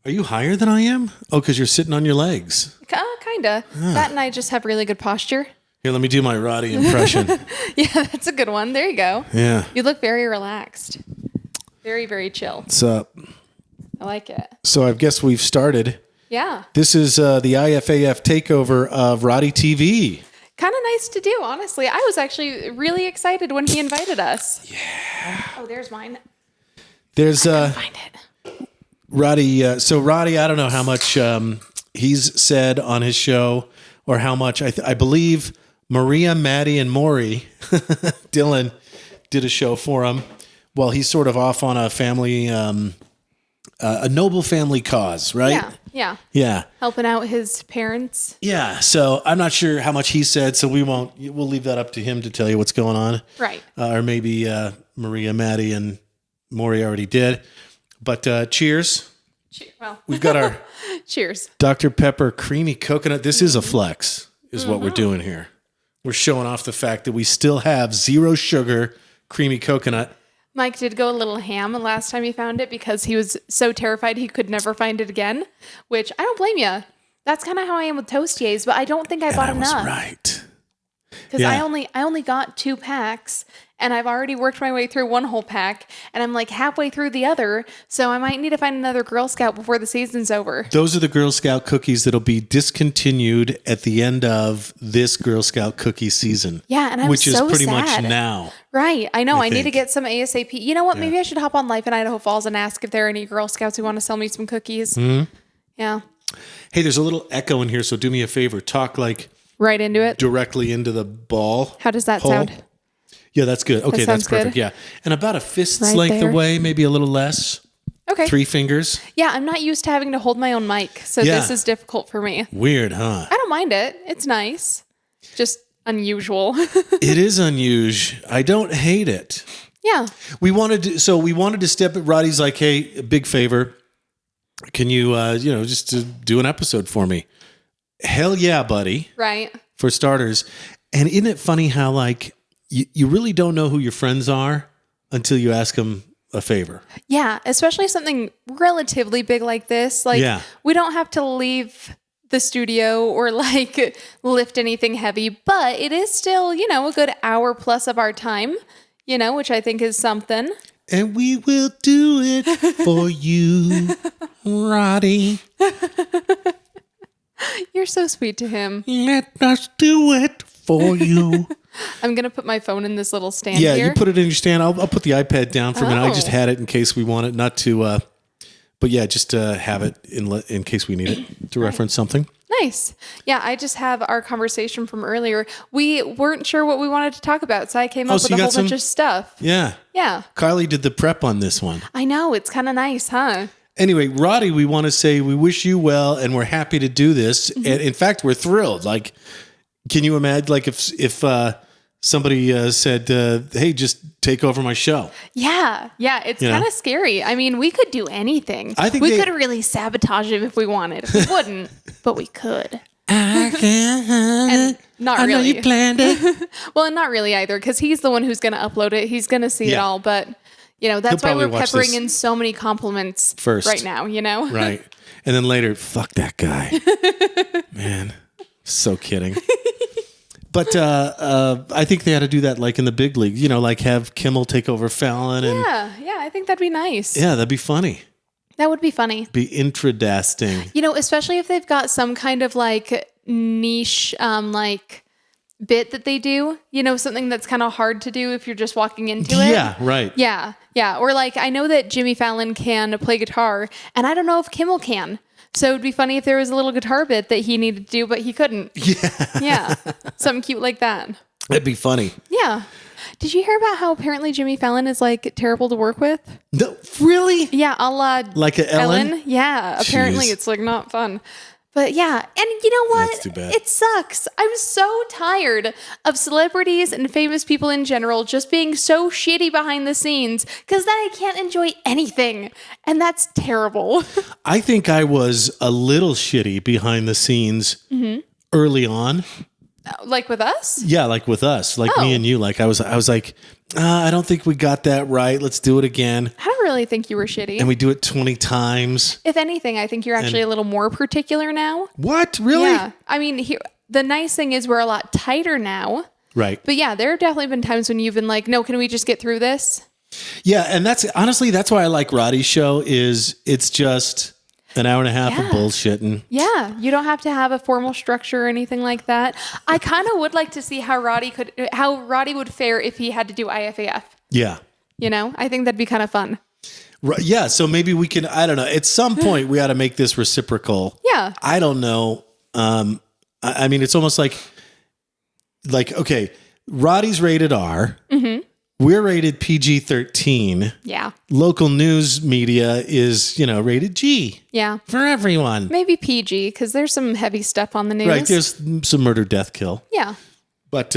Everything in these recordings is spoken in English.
Are you higher than I am? Oh, because you're sitting on your legs. Kinda. That and I just have really good posture. Here, let me do my Roddy impression. Yeah, that's a good one. There you go. Yeah. You look very relaxed. Very, very chill. What's up? I like it. So I guess we've started. Yeah. This is the IFAF takeover of RoddyTV. Kind of nice to do, honestly. I was actually really excited when he invited us. Yeah. Oh, there's mine. There's Find it. Roddy. So Roddy, I don't know how much he's said on his show or how much. I believe Maria, Maddie, and Maury, Dylan, did a show for him while he's sort of off on a family, a noble family cause, right? Yeah. Yeah. Yeah. Helping out his parents. Yeah. So I'm not sure how much he said, so we'll leave that up to him to tell you what's going on. Right. Or maybe Maria, Maddie, and Maury already did. But cheers. Well, We've got our cheers. Dr. Pepper creamy coconut. This is a flex, is what we're doing here. We're showing off the fact that we still have 0 sugar creamy coconut. Mike did go a little ham last time he found it because he was so terrified he could never find it again, which I don't blame you. That's kind of how I am with Toastiers, but I don't think I bought enough. Was right. Because I only got 2 packs, and I've already worked my way through 1 whole pack, and I'm like halfway through the other, so I might need to find another Girl Scout before the season's over. Those are the Girl Scout cookies that'll be discontinued at the end of this Girl Scout cookie season. Yeah, and I'm which is so pretty sad. much now. Right, I know. I need to think. get some ASAP. You know what? Maybe I should hop on Life in Idaho Falls and ask if there are any Girl Scouts who want to sell me some cookies. Mm-hmm. Yeah. Hey, there's a little echo in here, so do me a favor. Talk like right into it. Directly into the ball. How does that hole. sound? Yeah, that's good. Okay, that's perfect. Good. Yeah. And about a fist's Right length there. away, maybe a little less. Okay. 3 fingers. Yeah, I'm not used to having to hold my own mic, so this is difficult for me. Weird, huh? I don't mind it. It's nice. Just unusual. It is unusual. I don't hate it. Yeah. We wanted to step at Roddy's like, hey, a big favor. Can you, just to do an episode for me? Hell yeah, buddy. Right. For starters. And isn't it funny how, like, you really don't know who your friends are until you ask them a favor. Yeah, especially something relatively big like this. Like, we don't have to leave the studio or, like, lift anything heavy, but it is still, a good hour plus of our time, which I think is something. And we will do it for you, Roddy. You're so sweet to him. Let us do it for you. I'm going to put my phone in this little stand here. here. You put it in your stand. I'll put the iPad down for a minute. I just had it in case we want it, not to, but yeah, just to have it in case we need it to reference something. Nice. Yeah, I just have our conversation from earlier. We weren't sure what we wanted to talk about, so I came up with a whole bunch of stuff. Yeah. Yeah. Karley did the prep on this one. I know. It's kind of nice, huh? Anyway, Roddy, we want to say we wish you well, and we're happy to do this. Mm-hmm. And in fact, we're thrilled. Like, can you imagine, like, if somebody said, "Hey, just take over my show"? Yeah, it's kind of scary. I mean, we could do anything. I think we could really sabotage it if we wanted. We wouldn't, but we could. I can. And not really. I know you planned it. Well, and not really either, because he's the one who's going to upload it. He's going to see it all, but. That's why we're peppering in so many compliments first right now, Right. And then later, fuck that guy. Man, so kidding. But I think they had to do that like in the big league, like have Kimmel take over Fallon. And yeah, I think that'd be nice. Yeah, that'd be funny. That would be funny. Be interesting. Especially if they've got some kind of like niche, like bit that they do, something that's kind of hard to do if you're just walking into it. Yeah, right. Yeah. Or like, I know that Jimmy Fallon can play guitar, and I don't know if Kimmel can. So it'd be funny if there was a little guitar bit that he needed to do, but he couldn't. Yeah. Something cute like that. That'd be funny. Yeah. Did you hear about how apparently Jimmy Fallon is like terrible to work with? No, really? Yeah, a la like a Ellen? Yeah, apparently it's like not fun. But yeah, and you know what? That's too bad. It sucks. I'm so tired of celebrities and famous people in general just being so shitty behind the scenes because then I can't enjoy anything. And that's terrible. I think I was a little shitty behind the scenes early on. Like with us? Yeah, like with us, like me and you. Like I was like, I don't think we got that right. Let's do it again. I don't really think you were shitty. And we do it 20 times. If anything, I think you're actually a little more particular now. What? Really? Yeah. I mean, the nice thing is we're a lot tighter now. Right. But yeah, there have definitely been times when you've been like, no, can we just get through this? Yeah, and that's why I like Roddy's show is it's just an hour and a half of bullshitting. Yeah, you don't have to have a formal structure or anything like that. I kind of would like to see how Roddy would fare if he had to do IFAF. Yeah. You know, I think that'd be kind of fun. Yeah, so maybe we can, I don't know, at some point we ought to make this reciprocal. Yeah. I don't know. I mean, it's almost like, okay, Roddy's rated R. Mm-hmm. We're rated PG-13. Yeah. Local news media is, rated G. Yeah. For everyone. Maybe PG, because there's some heavy stuff on the news. Right, there's some murder, death, kill. Yeah. But,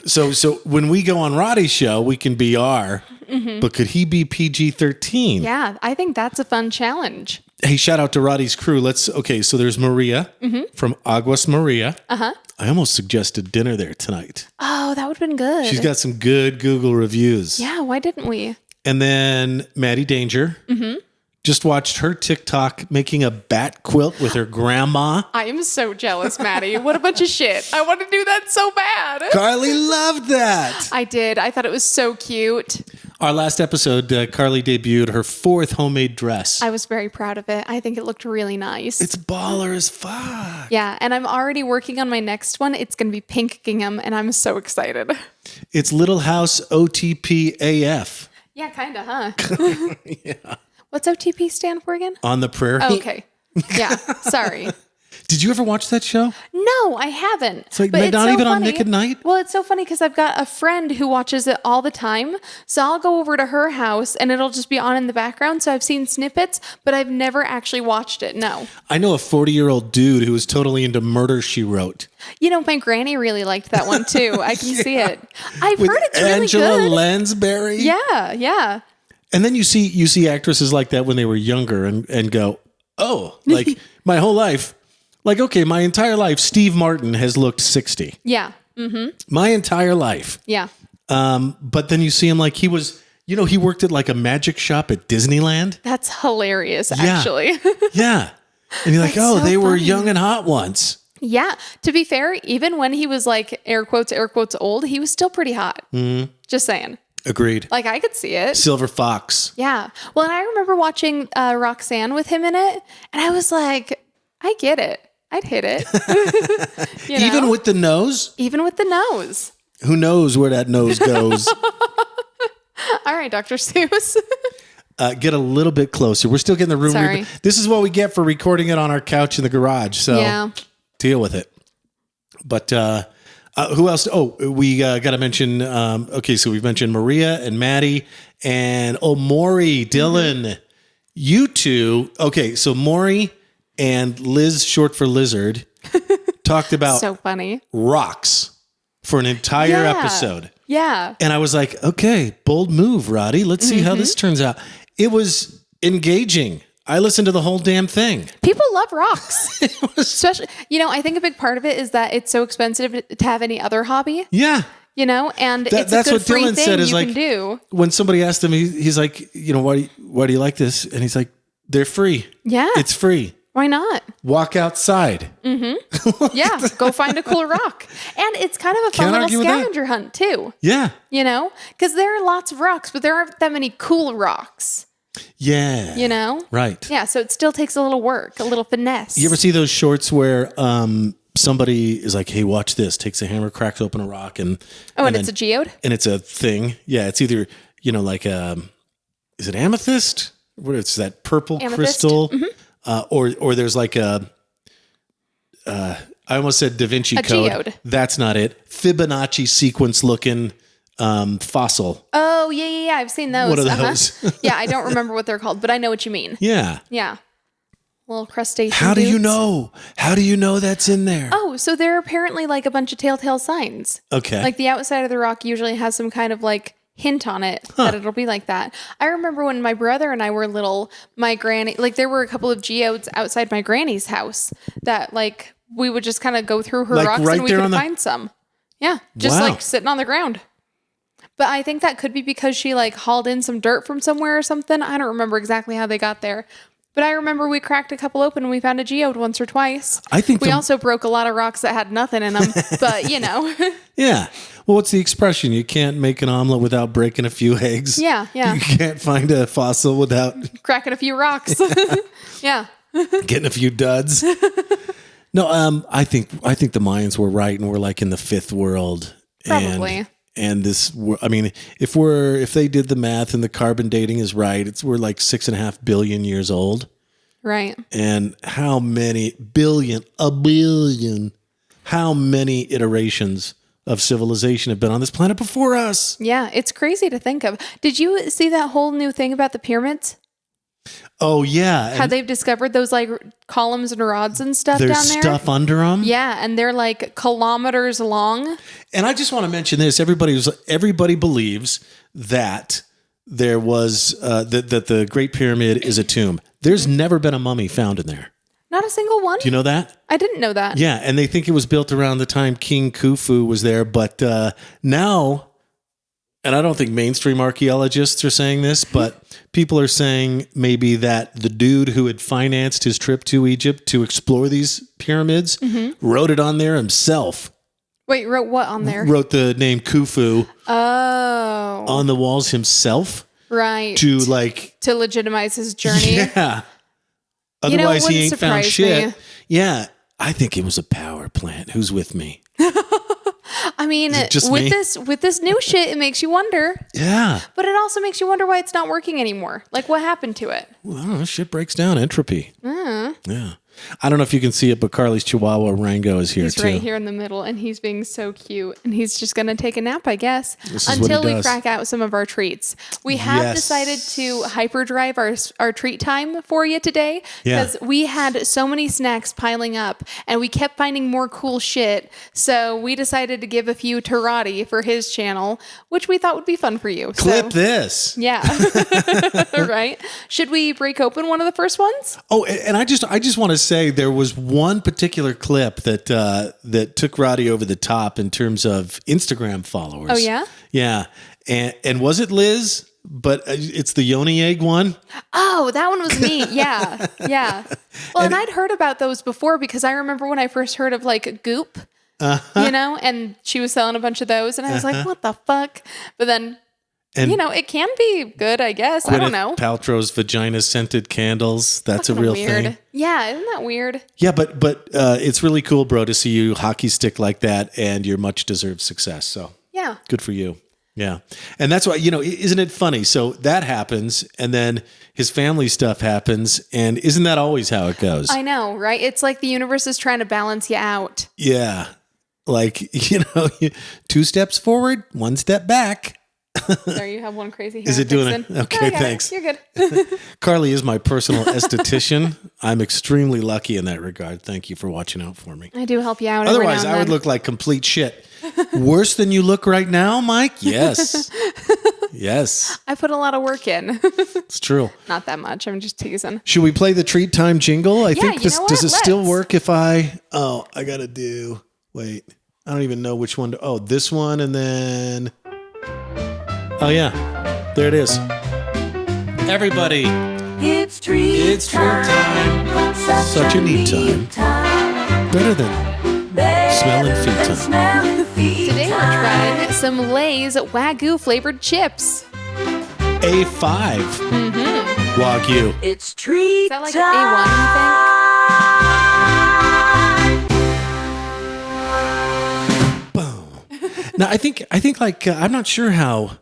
so when we go on Roddy's show, we can be R. Mm-hmm. But could he be PG-13? Yeah, I think that's a fun challenge. Hey, shout out to Roddy's crew. So there's Maria from Aguas Maria. Uh-huh. I almost suggested dinner there tonight. Oh, that would have been good. She's got some good Google reviews. Yeah, why didn't we? And then Maddie Danger. Mm-hmm. Just watched her TikTok making a bat quilt with her grandma. I am so jealous, Maddie. What a bunch of shit. I want to do that so bad. Karley loved that. I did. I thought it was so cute. Our last episode, Karley debuted her 4th homemade dress. I was very proud of it. I think it looked really nice. It's baller as fuck. Yeah, and I'm already working on my next one. It's going to be pink gingham, and I'm so excited. It's Little House OTP AF. Yeah, kind of, huh? Yeah. What's OTP stand for again? On the Prairie. Oh, okay. Yeah, sorry. Did you ever watch that show? No, I haven't. It's like not even on Nick at Night? Well, it's so funny because I've got a friend who watches it all the time. So I'll go over to her house and it'll just be on in the background. So I've seen snippets, but I've never actually watched it. No. I know a 40-year-old dude who was totally into Murder, She Wrote. My granny really liked that one too. I can see it. I've heard it's really Angela good. Lansbury. Yeah, yeah. And then you see actresses like that when they were younger and go, oh, like my whole life. Like, okay, my entire life, Steve Martin has looked 60. Yeah. Mm-hmm. My entire life. Yeah. But then you see him like he was, he worked at like a magic shop at Disneyland. That's hilarious, actually. Yeah. And you're like, they were young and hot once. Yeah. To be fair, even when he was like air quotes old, he was still pretty hot. Mm-hmm. Just saying. Agreed. Like I could see it. Silver Fox. Yeah. Well, and I remember watching Roxanne with him in it. And I was like, I get it. I'd hit it. Even with the nose? Even with the nose. Who knows where that nose goes? All right, Dr. Seuss. Get a little bit closer. We're still getting the room. Sorry. This is what we get for recording it on our couch in the garage. So deal with it. But who else? Oh, we got to mention, so we've mentioned Maria and Maddie and Maury, Dylan. Mm-hmm. You two. Okay, so Maury and Liz, short for Lizard, talked about so funny rocks for an entire episode. Yeah. And I was like, okay, bold move, Roddy. Let's see how this turns out. It was engaging. I listened to the whole damn thing. People love rocks. Especially, I think a big part of it is that it's so expensive to have any other hobby. Yeah. And it's that's a good what free Dylan thing said is you like, can do. When somebody asked him, he's like, why do you like this? And he's like, they're free. Yeah. It's free. Why not? Walk outside. Mm-hmm. Yeah. Go find a cool rock. And it's kind of a fun little scavenger hunt too. Yeah. Because there are lots of rocks, but there aren't that many cool rocks. Yeah. Right. Yeah. So it still takes a little work, a little finesse. You ever see those shorts where somebody is like, hey, watch this, takes a hammer, cracks open a rock and it's a geode? And it's a thing. Yeah. It's either, like is it amethyst? What is that purple crystal? Mm-hmm. Or there's like I almost said Da Vinci Code. Geode. That's not it. Fibonacci sequence looking fossil. Oh, yeah. I've seen those. What are those? Yeah, I don't remember what they're called, but I know what you mean. Yeah. Yeah. Little crustacean How do you know? How do you know that's in there? Oh, so there are apparently like a bunch of telltale signs. Okay. Like the outside of the rock usually has some kind of like hint on it that it'll be like that. I remember when my brother and I were little, my granny, like there were a couple of geodes outside my granny's house that like we would just kind of go through her like rocks right and we could find some. Yeah, just like sitting on the ground. But I think that could be because she like hauled in some dirt from somewhere or something. I don't remember exactly how they got there. But I remember we cracked a couple open and we found a geode once or twice. I think we also broke a lot of rocks that had nothing in them. But, you know. Yeah. Well, what's the expression? You can't make an omelet without breaking a few eggs. Yeah, yeah. You can't find a fossil without cracking a few rocks. Yeah. Getting a few duds. No, I think the Mayans were right, and we're like in the fifth world. Probably. And this, I mean, if they did the math and the carbon dating is right, we're like 6.5 billion years old. Right. And how many a billion, how many iterations of civilization have been on this planet before us? Yeah, it's crazy to think of. Did you see that whole new thing about the pyramids? Oh, yeah. How they've discovered those like columns and rods and stuff down there. There's stuff under them. Yeah, and they're like kilometers long. And I just want to mention this. Everybody believes that there was that the Great Pyramid is a tomb. There's never been a mummy found in there. Not a single one? Do you know that? I didn't know that. Yeah, and they think it was built around the time King Khufu was there. But now, and I don't think mainstream archaeologists are saying this, but people are saying maybe that the dude who had financed his trip to Egypt to explore these pyramids wrote it on there himself. Wait, wrote what on there? Wrote the name Khufu on the walls himself. Right. To legitimize his journey. Yeah. Otherwise, he ain't found shit. Me. Yeah. I think it was a power plant. Who's with me? I mean, with this new shit, it makes you wonder. Yeah. But it also makes you wonder why it's not working anymore. Like, what happened to it? Well, I don't know. Shit breaks down. Entropy. Yeah. I don't know if you can see it, but Karley's Chihuahua Rango is here he's too. He's right here in the middle, and he's being so cute. And he's just going to take a nap, I guess, until we crack out some of our treats. We have decided to hyperdrive our treat time for you today because we had so many snacks piling up, and we kept finding more cool shit. So we decided to give a few to Roddy for his channel, which we thought would be fun for you. Clip this. Yeah. Right. Should we break open one of the first ones? Oh, and I just want to say there was one particular clip that took Roddy over the top in terms of Instagram followers. Oh yeah? Yeah. And was it Liz? But it's the yoni egg one. Oh, that one was me. Yeah. Yeah. Well, and I'd heard about those before because I remember when I first heard of like Goop, you know, and she was selling a bunch of those and I was like, what the fuck? But then and it can be good, I guess. Gwyneth I don't know. Paltrow's vagina scented candles. That's a real thing. Yeah, isn't that weird? Yeah, but it's really cool, bro, to see you hockey stick like that and your much deserved success. So yeah, good for you. Yeah. And that's why, isn't it funny? So that happens and then his family stuff happens. And isn't that always how it goes? I know, right? It's like the universe is trying to balance you out. Yeah. Like, 2 steps forward, 1 step back. There you have one crazy hair. Is it doing it? Okay, thanks. You're good. Karley is my personal esthetician. I'm extremely lucky in that regard. Thank you for watching out for me. I do help you out. Otherwise, I would look like complete shit. Worse than you look right now, Mike? Yes. Yes. I put a lot of work in. It's true. Not that much. I'm just teasing. Should we play the treat time jingle? I think this does it still work if I got to do. Wait. I don't even know which one this one and then oh yeah, there it is. Everybody, it's treat time. Such a neat time. Better than smelling feet time. Today we're trying some Lay's Wagyu flavored chips. A5 Wagyu. It's treat Is that like time. A1, Boom. Now I think like I'm not sure how.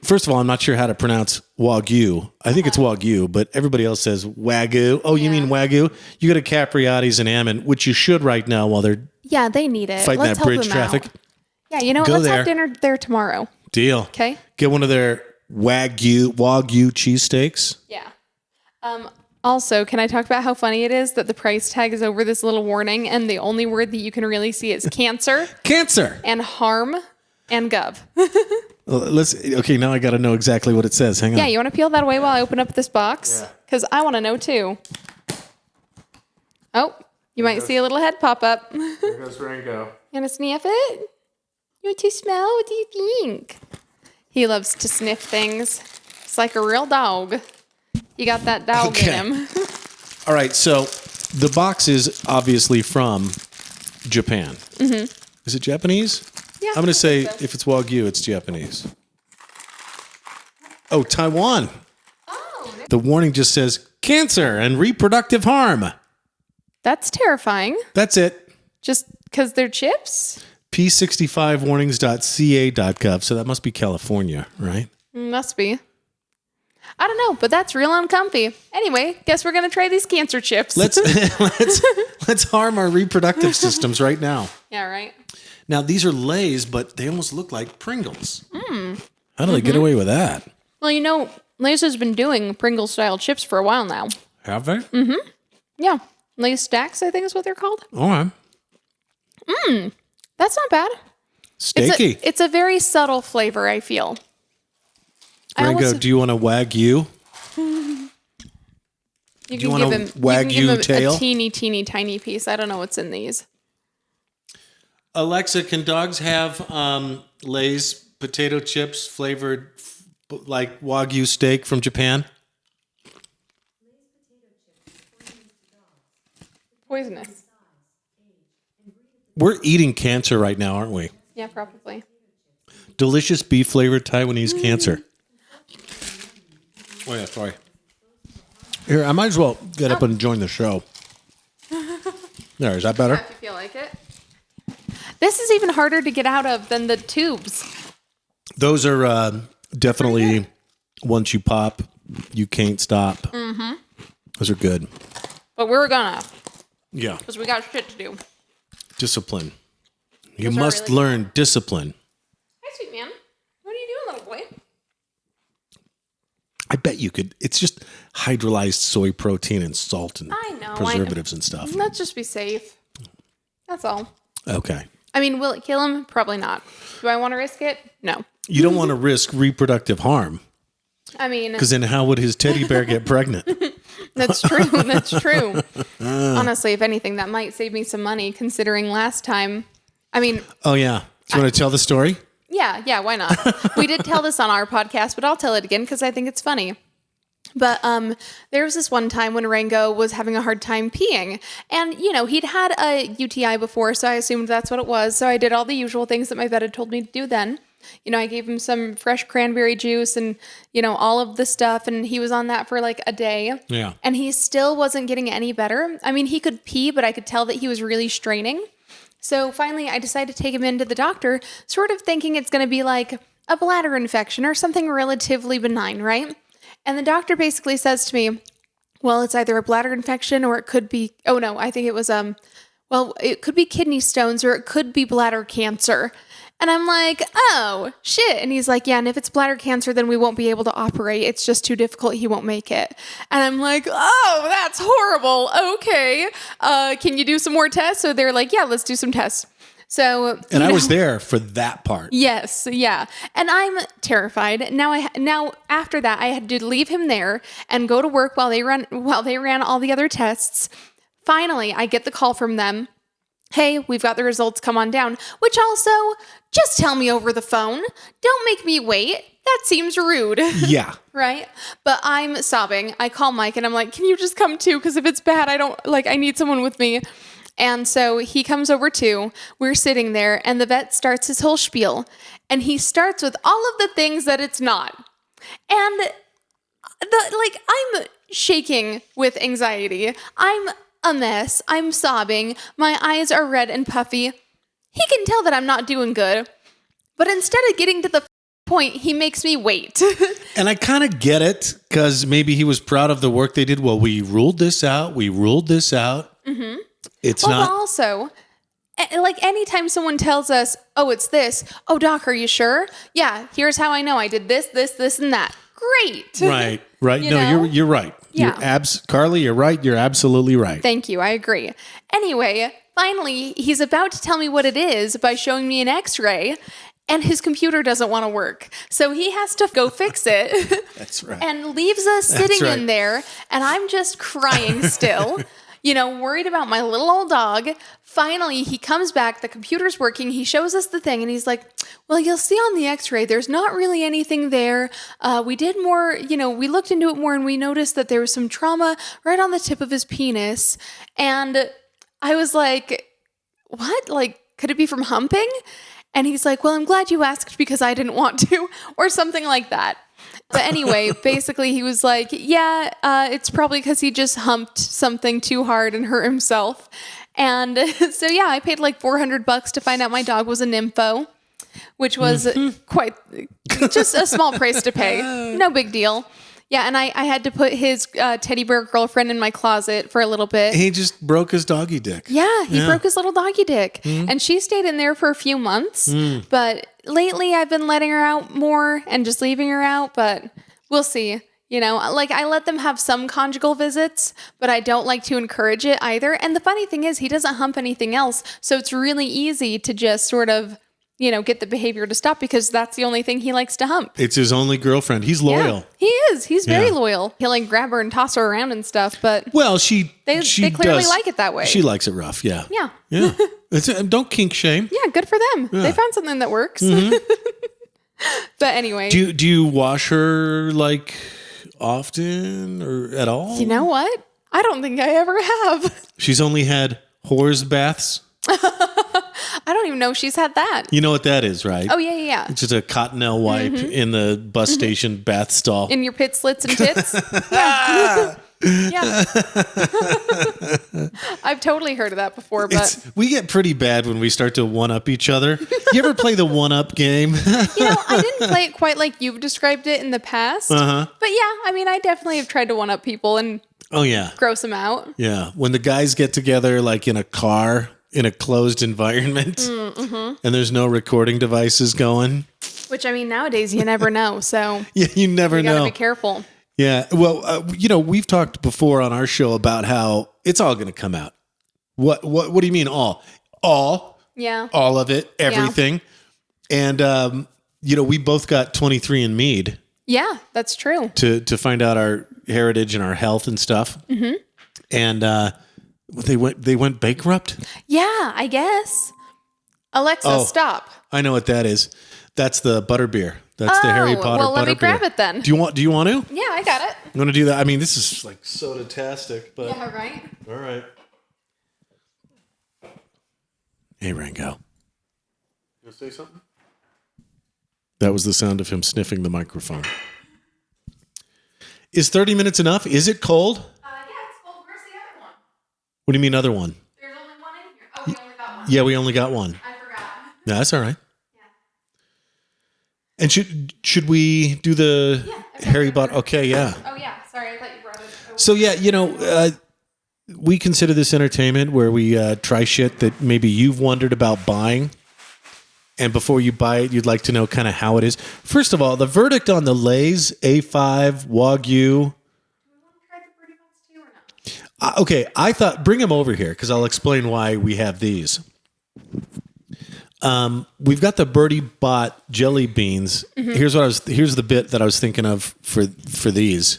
First of all, I'm not sure how to pronounce Wagyu. I think it's Wagyu, but everybody else says Wagyu. Oh, you mean Wagyu? You go to Capriati's and Ammon, which you should right now while they're they need it. Fighting Let's that bridge help them traffic. Out. Yeah, you know what? Let's have dinner there tomorrow. Deal. Okay. Get one of their Wagyu cheesesteaks. Yeah. Also, can I talk about how funny it is that the price tag is over this little warning and the only word that you can really see is cancer? Cancer. And harm and gov. Okay, now I got to know exactly what it says. Hang on. Yeah, you want to peel that away while I open up this box? Because I want to know too. Oh, You might see a little head pop up. There goes Rango. You want to sniff it? You want to smell? What do you think? He loves to sniff things. It's like a real dog. You got that dog in him. All right, so the box is obviously from Japan. Mm-hmm. Is it Japanese? Yeah. I'm going to say if it's Wagyu, it's Japanese. Oh, Taiwan. Oh. The warning just says cancer and reproductive harm. That's terrifying. That's it. Just because they're chips? P65warnings.ca.gov. So that must be California, right? Must be. I don't know, but that's real uncomfy. Anyway, guess we're gonna try these cancer chips. Let's harm our reproductive systems right now. Yeah, right. Now these are Lay's, but they almost look like Pringles. How do they get away with that? Well, you know, Lay's has been doing Pringles-style chips for a while now. Have they? Mm-hmm. Yeah, Lay's Stacks, I think is what they're called. All right. That's not bad. Steaky. It's a very subtle flavor, I feel. Rango, do you want a Wagyu? You Do you want a Wagyu tail? A teeny, tiny piece. I don't know what's in these. Alexa, can dogs have Lay's potato chips flavored like Wagyu steak from Japan? Poisonous. We're eating cancer right now, aren't we? Yeah, probably. Delicious beef flavored Taiwanese cancer. Oh yeah, sorry. Here, I might as well get up and join the show. There, is that better? Yeah, if you feel like it. This is even harder to get out of than the tubes. Those are definitely, once you pop, you can't stop. Mm-hmm. Those are good. But we're gonna. Yeah. Because we got shit to do. Discipline. You must learn discipline. Hi, sweet man. What are you doing, little boy? I bet you could. It's just hydrolyzed soy protein and salt and preservatives and stuff. Let's just be safe. That's all. Okay. I mean, will it kill him? Probably not. Do I want to risk it? No. You don't want to risk reproductive harm. I mean... Because then how would his teddy bear get pregnant? That's true. That's true. Honestly, if anything, that might save me some money considering last time... I mean... Oh, yeah. Do you want to tell the story? Yeah, why not? We did tell this on our podcast, but I'll tell it again because I think it's funny. But there was this one time when Rango was having a hard time peeing. And, you know, he'd had a UTI before, so I assumed that's what it was. So I did all the usual things that my vet had told me to do then. You know, I gave him some fresh cranberry juice and, you know, all of the stuff. And he was on that for like a day. Yeah. And he still wasn't getting any better. I mean, he could pee, but I could tell that he was really straining. So finally, I decided to take him into the doctor, sort of thinking it's going to be like a bladder infection or something relatively benign, right? And the doctor basically says to me, well, it's either a bladder infection or it could be, oh no, I think it was, well, it could be kidney stones or it could be bladder cancer. And I'm like, oh, shit. And he's like, yeah, and if it's bladder cancer, then we won't be able to operate. It's just too difficult. He won't make it. And I'm like, oh, that's horrible. Okay. Can you do some more tests? So they're like, yeah, let's do some tests. So, and I was there for that part. Yes, yeah. And I'm terrified. Now after that, I had to leave him there and go to work while they ran all the other tests. Finally, I get the call from them. Hey, we've got the results, come on down. Which also, just tell me over the phone. Don't make me wait. That seems rude. Yeah. Right? But I'm sobbing. I call Mike and I'm like, can you just come too? Because if it's bad, I need someone with me. And so he comes over too. We're sitting there and the vet starts his whole spiel. And he starts with all of the things that it's not. And I'm shaking with anxiety. I'm a mess. I'm sobbing. My eyes are red and puffy. He can tell that I'm not doing good. But instead of getting to the point, he makes me wait. And I kind of get it because maybe he was proud of the work they did. Well, we ruled this out. Mm-hmm. It's not. But also, like anytime someone tells us, oh, it's this. Oh, doc, are you sure? Yeah, here's how I know I did this, and that. Great. Right. You're right. Yeah. Karley, you're right. You're absolutely right. Thank you. I agree. Anyway, finally, he's about to tell me what it is by showing me an x-ray. And his computer doesn't want to work. So he has to go fix it. That's right. And leaves us sitting in there. And I'm just crying still. worried about my little old dog. Finally, he comes back. The computer's working. He shows us the thing, and he's like, well, you'll see on the x-ray, there's not really anything there. We did more, we looked into it more, and we noticed that there was some trauma right on the tip of his penis. And I was like, what? Like, could it be from humping? And he's like, well, I'm glad you asked because I didn't want to, or something like that. But anyway, basically he was like, yeah, it's probably because he just humped something too hard and hurt himself. And so, yeah, I paid like $400 to find out my dog was a nympho, which was quite just a small price to pay. No big deal. Yeah, and I had to put his teddy bear girlfriend in my closet for a little bit. He just broke his doggy dick. Yeah, he broke his little doggy dick. And she stayed in there for a few months. But lately I've been letting her out more and just leaving her out. But we'll see. Like I let them have some conjugal visits, but I don't like to encourage it either. And the funny thing is he doesn't hump anything else. So it's really easy to just sort of get the behavior to stop because that's the only thing he likes to hump. It's his only girlfriend. He's loyal. Yeah, he is. He's very loyal. He'll like grab her and toss her around and stuff. But well, they clearly like it that way. She likes it rough. Yeah. Yeah. Yeah. Don't kink shame. Yeah. Good for them. Yeah. They found something that works. But anyway, do you wash her like often or at all? You know what? I don't think I ever have. She's only had whores baths. I don't even know if she's had that. You know what that is, right? Oh, yeah. It's just a cottonelle wipe in the bus station bath stall. In your pit slits and tits? Yeah. Yeah. I've totally heard of that before, but... we get pretty bad when we start to one-up each other. You ever play the one-up game? I didn't play it quite like you've described it in the past. Uh-huh. But yeah, I definitely have tried to one-up people and gross them out. Yeah. When the guys get together, like in a car... in a closed environment and there's no recording devices going. Which, nowadays you never know. So yeah, you never know. You gotta be careful. Yeah. Well, we've talked before on our show about how it's all going to come out. What do you mean all? All. Yeah. All of it, everything. Yeah. And, we both got 23andMe'd. Yeah, that's true. To find out our heritage and our health and stuff. Mm-hmm. And, they went bankrupt? Yeah, I guess. Alexa, stop. I know what that is. That's the butterbeer. That's the Harry Potter butterbeer. Well, let me grab it then. Do you want to? Yeah, I got it. You want to do that? This is like soda-tastic, but... Yeah, right? All right. Hey, Rango. You want to say something? That was the sound of him sniffing the microphone. Is 30 minutes enough? Is it cold? What do you mean other one? There's only one in here. Oh, we only got one. Yeah, we only got one. I forgot. No, that's all right. Yeah. And should we do the Harry Potter? Okay, yeah. Oh, yeah. Sorry, I thought you brought it over. So, we consider this entertainment where we try shit that maybe you've wondered about buying. And before you buy it, you'd like to know kind of how it is. First of all, the verdict on the Lay's A5 Wagyu... okay, I thought bring him over here because I'll explain why we have these. We've got the Birdie Bot jelly beans. Mm-hmm. Here's the bit that I was thinking of for these.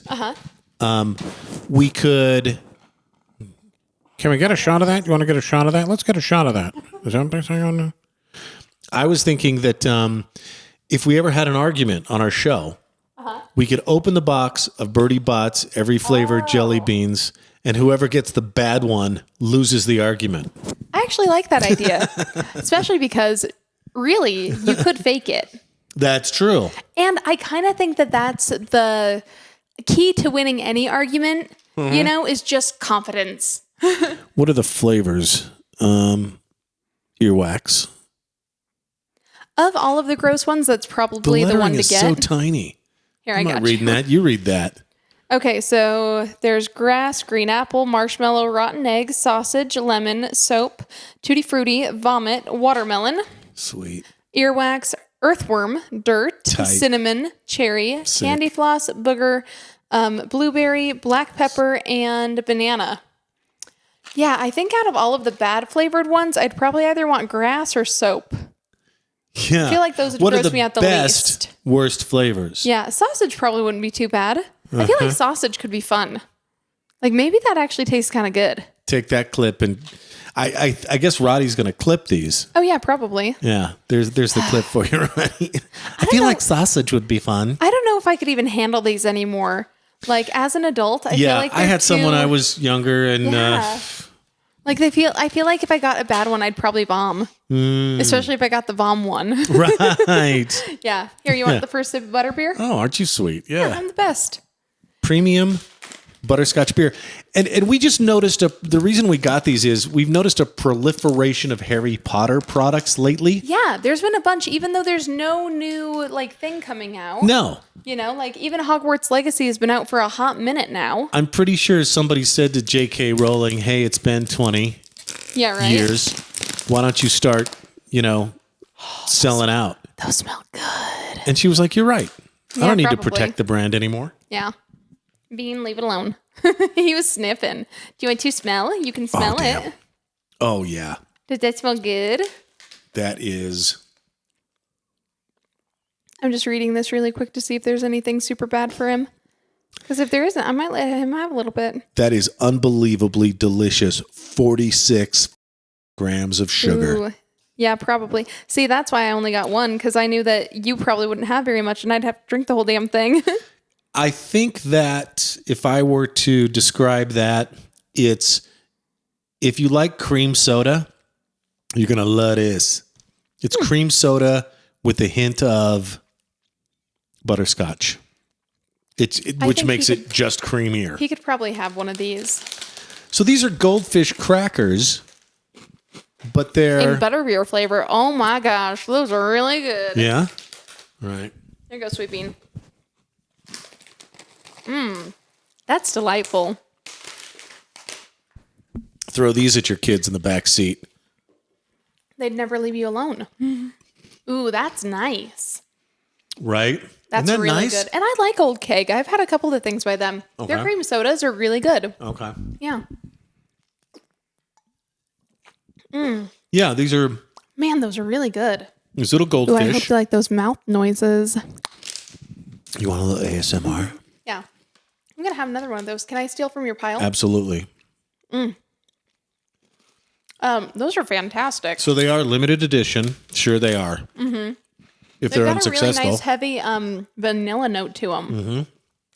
We could. Can we get a shot of that? You want to get a shot of that? Let's get a shot of that. Is that what I'm on? I was thinking that if we ever had an argument on our show, we could open the box of Birdie Bots every flavor jelly beans. And whoever gets the bad one loses the argument. I actually like that idea, especially because really you could fake it. That's true. And I kind of think that that's the key to winning any argument, is just confidence. What are the flavors? Earwax. Of all of the gross ones, that's probably the one to get. So tiny. Here, I'm not reading that. You read that. Okay, so there's grass, green apple, marshmallow, rotten egg, sausage, lemon, soap, tutti frutti, vomit, watermelon. Sweet. Earwax, earthworm, dirt, Tight. Cinnamon, cherry, Sick. Candy floss, booger, blueberry, black pepper, and banana. Yeah, I think out of all of the bad flavored ones, I'd probably either want grass or soap. Yeah. I feel like those would gross me out the least. Worst flavors? Yeah, sausage probably wouldn't be too bad. I feel like sausage could be fun. Like maybe that actually tastes kind of good. take that clip and I guess Roddy's going to clip these. Oh yeah, probably. Yeah, there's the clip for you, Roddy. I feel like sausage would be fun. I don't know if I could even handle these anymore. Like as an adult, I feel like I had some when I was younger, and like I feel like if I got a bad one, I'd probably vom. Especially if I got the vom one. Right. Yeah. Here, you want the first sip of butterbeer? Oh, aren't you sweet? Yeah. I'm the best. Premium butterscotch beer. And we just noticed the reason we got these is we've noticed a proliferation of Harry Potter products lately. Yeah, there's been a bunch, even though there's no new like thing coming out. No. You know, like even Hogwarts Legacy has been out for a hot minute now. I'm pretty sure somebody said to J.K. Rowling, hey, it's been 20 years. Why don't you start, selling out? Those smell good. And she was like, you're right. I don't need to protect the brand anymore. Yeah. Bean, leave it alone. He was sniffing. Do you want to smell? You can smell it. Oh, yeah. Does that smell good? That is. I'm just reading this really quick to see if there's anything super bad for him. Because if there isn't, I might let him have a little bit. That is unbelievably delicious. 46 grams of sugar. Ooh. Yeah, probably. See, that's why I only got one, because I knew that you probably wouldn't have very much, and I'd have to drink the whole damn thing. I think that if I were to describe that, it's if you like cream soda, you're going to love this. It's cream soda with a hint of butterscotch, which makes it just creamier. He could probably have one of these. So these are goldfish crackers, but they're... in butterbeer flavor. Oh my gosh, those are really good. Yeah? Right. There you go, Sweet Bean. That's delightful. Throw these at your kids in the back seat. They'd never leave you alone. Ooh, that's nice. Right? That's Isn't that really nice? good. And I like Old Keg. I've had a couple of things by them. Okay. Their cream sodas are really good. Okay. Yeah. Yeah, these are... Man, those are really good. These little Ooh, goldfish. I hope you like those mouth noises. You want a little ASMR? Yeah. I'm going to have another one of those. Can I steal from your pile? Absolutely. Those are fantastic. So they are limited edition. Sure they are. Mm-hmm. If they're unsuccessful. They've got a really nice heavy vanilla note to them,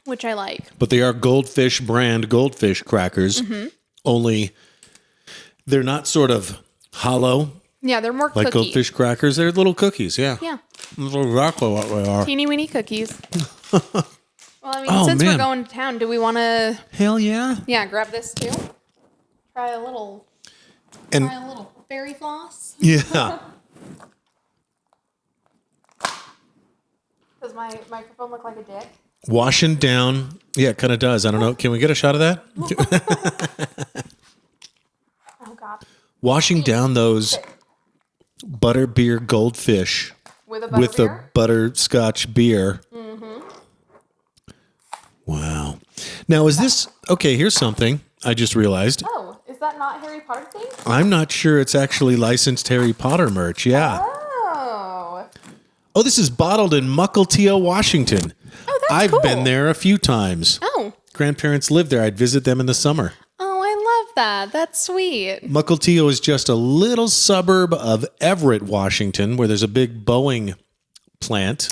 which I like. But they are Goldfish brand goldfish crackers. Only they're not sort of hollow. Yeah, they're more like cookie. Goldfish crackers. They're little cookies, yeah. Yeah. That's exactly what they are. Teeny weeny cookies. Well, I mean, since we're going to town, do we want to... Hell yeah. Yeah, grab this too. Try a little fairy floss. Yeah. Does my microphone look like a dick? Washing down. Yeah, it kind of does. I don't know. Can we get a shot of that? Oh, God. Washing down those butterbeer goldfish With a butterscotch beer. Wow. Now, is this... Okay, here's something I just realized. Oh, is that not Harry Potter thing? I'm not sure it's actually licensed Harry Potter merch. Yeah. Oh, this is bottled in Mukilteo, Washington. Oh, that's I've cool. been there a few times. Oh. Grandparents live there. I'd visit them in the summer. Oh, I love that. That's sweet. Mukilteo is just a little suburb of Everett, Washington, where there's a big Boeing plant.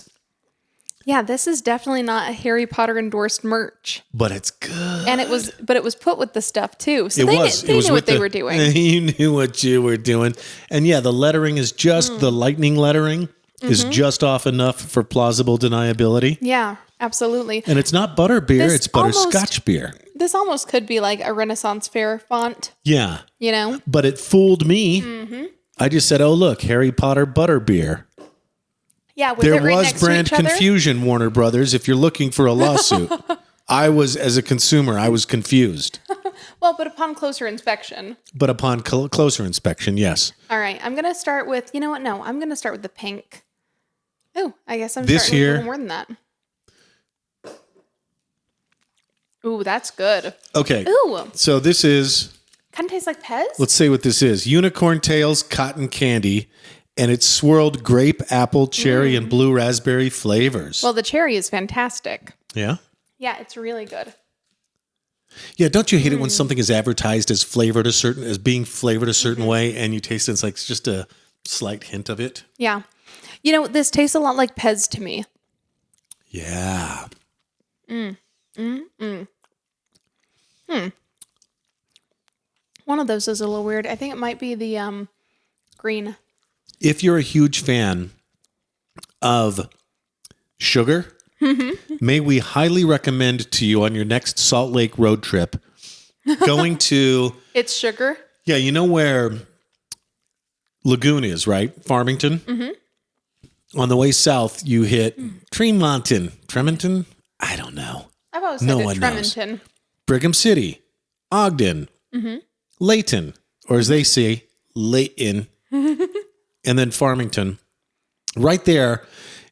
Yeah, this is definitely not a Harry Potter endorsed merch. But it's good. And it was put with the stuff too. So they knew what they were doing. You knew what you were doing. And yeah, the lettering is just, the lightning lettering is just off enough for plausible deniability. Yeah, absolutely. And it's not butter beer, it's butterscotch beer. This almost could be like a Renaissance Fair font. Yeah. You know? But it fooled me. I just said, oh, look, Harry Potter butter beer. Yeah, with there it right was next to brand each other. Confusion, Warner Brothers, if you're looking for a lawsuit. As a consumer, I was confused. Well, but upon closer inspection. But upon closer inspection, yes. All right, I'm going to start with, you know what? No, I'm going to start with the pink. Oh, I guess I'm this starting here, with a little more than that. Ooh, that's good. Okay. Ooh. So this is... Kind of tastes like Pez? Let's say what this is. Unicorn Tails Cotton Candy, and it's swirled grape, apple, cherry, and blue raspberry flavors. Well, the cherry is fantastic. Yeah? Yeah, it's really good. Yeah, don't you hate it when something is advertised as being flavored a certain way, and you taste it, it's like it's just a slight hint of it? Yeah. This tastes a lot like Pez to me. Yeah. One of those is a little weird. I think it might be the green. If you're a huge fan of sugar, may we highly recommend to you on your next Salt Lake road trip going to... It's sugar? Yeah, you know where Lagoon is, right? Farmington? Mm-hmm. On the way south, you hit Tremonton? I don't know. I've always said Tremonton. Knows. Brigham City, Ogden, Layton, or as they say, Layton, and then Farmington. Right there,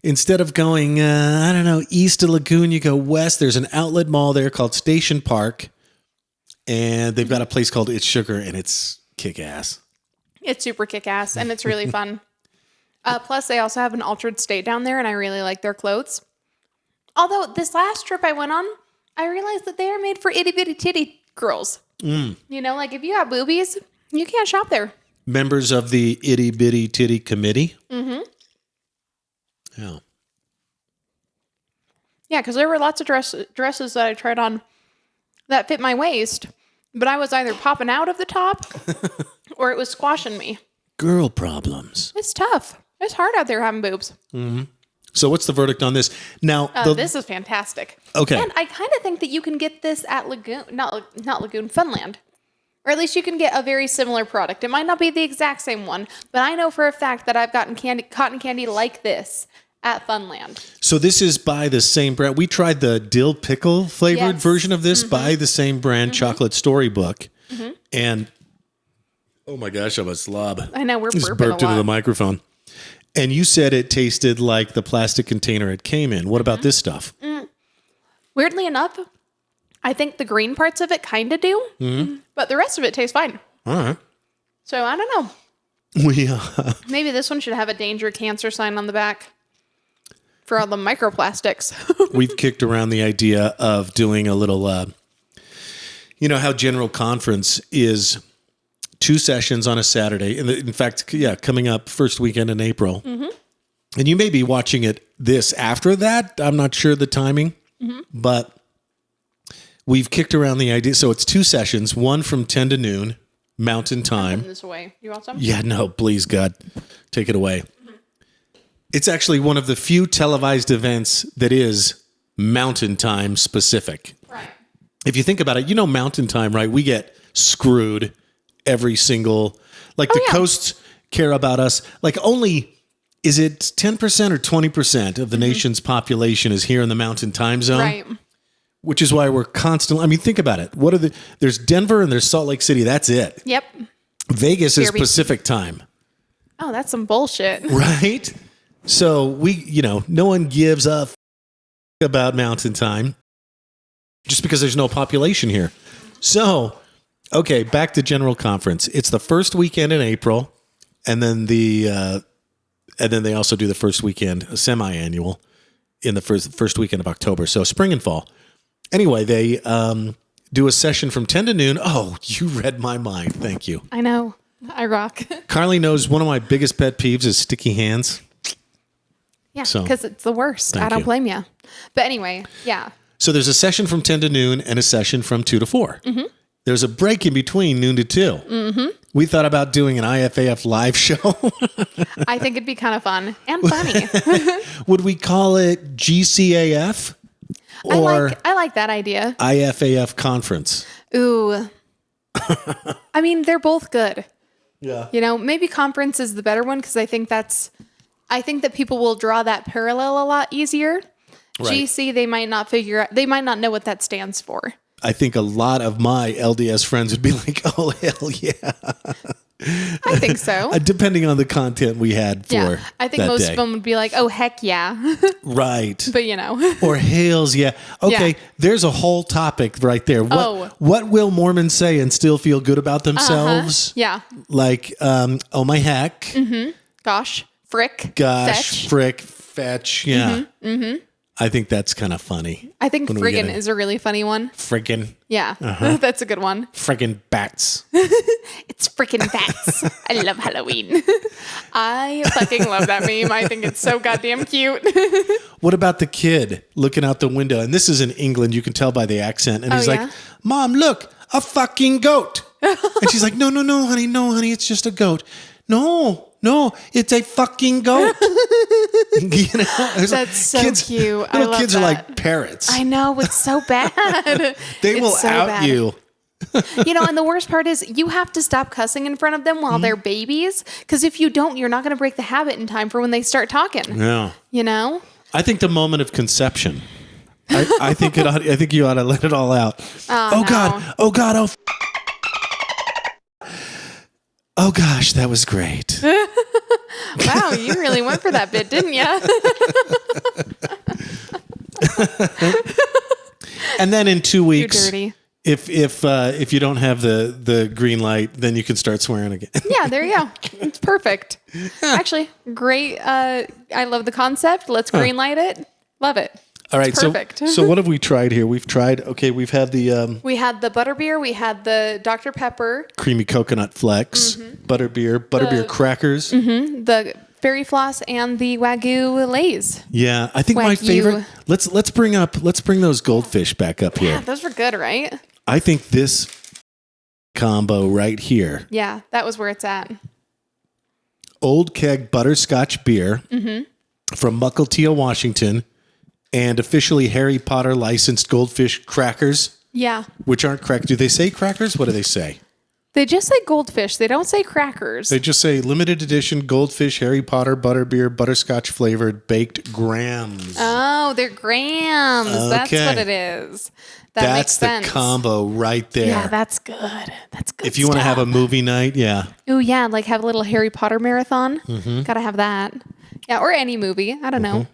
instead of going, east of Lagoon, you go west. There's an outlet mall there called Station Park, and they've got a place called It's Sugar, and it's kick-ass. It's super kick-ass, and it's really fun. Plus, they also have an altered state down there, and I really like their clothes. Although, this last trip I went on, I realized that they are made for itty-bitty-titty girls. Like if you have boobies, you can't shop there. Members of the itty-bitty-titty committee? Mm-hmm. Yeah. Yeah, because there were lots of dresses that I tried on that fit my waist, but I was either popping out of the top or it was squashing me. Girl problems. It's tough. It's hard out there having boobs. Mm-hmm. So what's the verdict on this? Now, this is fantastic. Okay. And I kind of think that you can get this at Lagoon, not Lagoon, Funland. Or at least you can get a very similar product. It might not be the exact same one, but I know for a fact that I've gotten cotton candy like this at Funland. So this is by the same brand. We tried the dill pickle flavored version of this by the same brand, Chocolate Storybook. Mm-hmm. And, oh my gosh, I'm a slob. I know, we're just burping burped a lot. into the microphone. And you said it tasted like the plastic container it came in. What about this stuff? Weirdly enough, I think the green parts of it kind of do, but the rest of it tastes fine. All right. So I don't know. Maybe this one should have a danger cancer sign on the back for all the microplastics. We've kicked around the idea of doing a little, how General Conference is 2 sessions on a Saturday. In fact, coming up first weekend in April. Mm-hmm. And you may be watching this after that. I'm not sure the timing, but we've kicked around the idea. So it's 2 sessions, one from 10 to noon, Mountain Time. I'm putting this away. You want some? Yeah, no, please, God, take it away. Mm-hmm. It's actually one of the few televised events that is Mountain Time specific. Right. If you think about it, Mountain Time, right? We get screwed every single, the coasts care about us. Only, is it 10% or 20% of the nation's population is here in the Mountain Time Zone? Right. Which is why we're constantly, think about it. There's Denver and there's Salt Lake City. That's it. Yep. Vegas is Pacific time. Oh, that's some bullshit. Right? So no one gives a about Mountain Time just because there's no population here. So, okay, back to General Conference. It's the first weekend in April, and then they also do the first weekend, a semi-annual, in the first weekend of October. So spring and fall. Anyway, they do a session from 10 to noon. Oh, you read my mind. Thank you. I know. I rock. Karley knows one of my biggest pet peeves is sticky hands. Yeah, because it's the worst. I don't blame you. But anyway, yeah. So there's a session from 10 to noon and a session from 2 to 4. Mm-hmm. There's a break in between noon to 2. Mm-hmm. We thought about doing an IFAF live show. I think it'd be kind of fun and funny. Would we call it GCAF? Or I like that idea. IFAF conference. Ooh. They're both good. Yeah. Maybe conference is the better one because I think that people will draw that parallel a lot easier. Right. GC, they might not know what that stands for. I think a lot of my LDS friends would be like, oh, hell yeah. I think so. Depending on the content we had for I think most of them would be like, oh, heck yeah. Right. But Or hails, yeah. Okay, there's a whole topic right there. What will Mormons say and still feel good about themselves? Yeah. Like, oh my heck. Mm-hmm. Gosh, frick. Gosh, fetch. frick, fetch, yeah. Mm-hmm. Mm-hmm. I think that's kind of funny. I think friggin' is a really funny one. Friggin'. Yeah, that's a good one. Friggin' bats. It's frickin' bats. I love Halloween. I fucking love that meme. I think it's so goddamn cute. What about the kid looking out the window? And this is in England. You can tell by the accent. And he's like, Mom, look, a fucking goat. And she's like, no, honey, it's just a goat. No, it's a fucking goat. That's like, so cute. Little kids are like parrots. I know, it's so bad. They will out you. And the worst part is you have to stop cussing in front of them while they're babies. Because if you don't, you're not going to break the habit in time for when they start talking. Yeah. I think the moment of conception. I think you ought to let it all out. Oh God. Oh gosh, that was great. Wow, you really went for that bit, didn't you? And then in 2 weeks, you're dirty. If you don't have the green light, then you can start swearing again. Yeah, there you go. It's perfect. Actually, great. I love the concept. Let's green light it. Love it. All right, perfect. So what have we tried here? We've had we had the butterbeer, we had the Dr. Pepper, creamy coconut flex, butterbeer crackers, the fairy floss, and the Wagyu Lays. Yeah, I think my favorite. Let's bring those goldfish back up here. Yeah, those were good, right? I think this combo right here. Yeah, that was where it's at. Old keg butterscotch beer from Mukilteo, Washington. And officially Harry Potter licensed goldfish crackers. Yeah. Which aren't crackers. Do they say crackers? What do they say? They just say goldfish. They don't say crackers. They just say limited edition goldfish Harry Potter butterbeer butterscotch flavored baked grams. Oh, they're grams. Okay. That's what it is. That makes sense. That's the combo right there. Yeah, that's good. That's good. If you want to have a movie night, yeah. Oh, yeah. Like have a little Harry Potter marathon. Gotta have that. Yeah, or any movie. I don't know.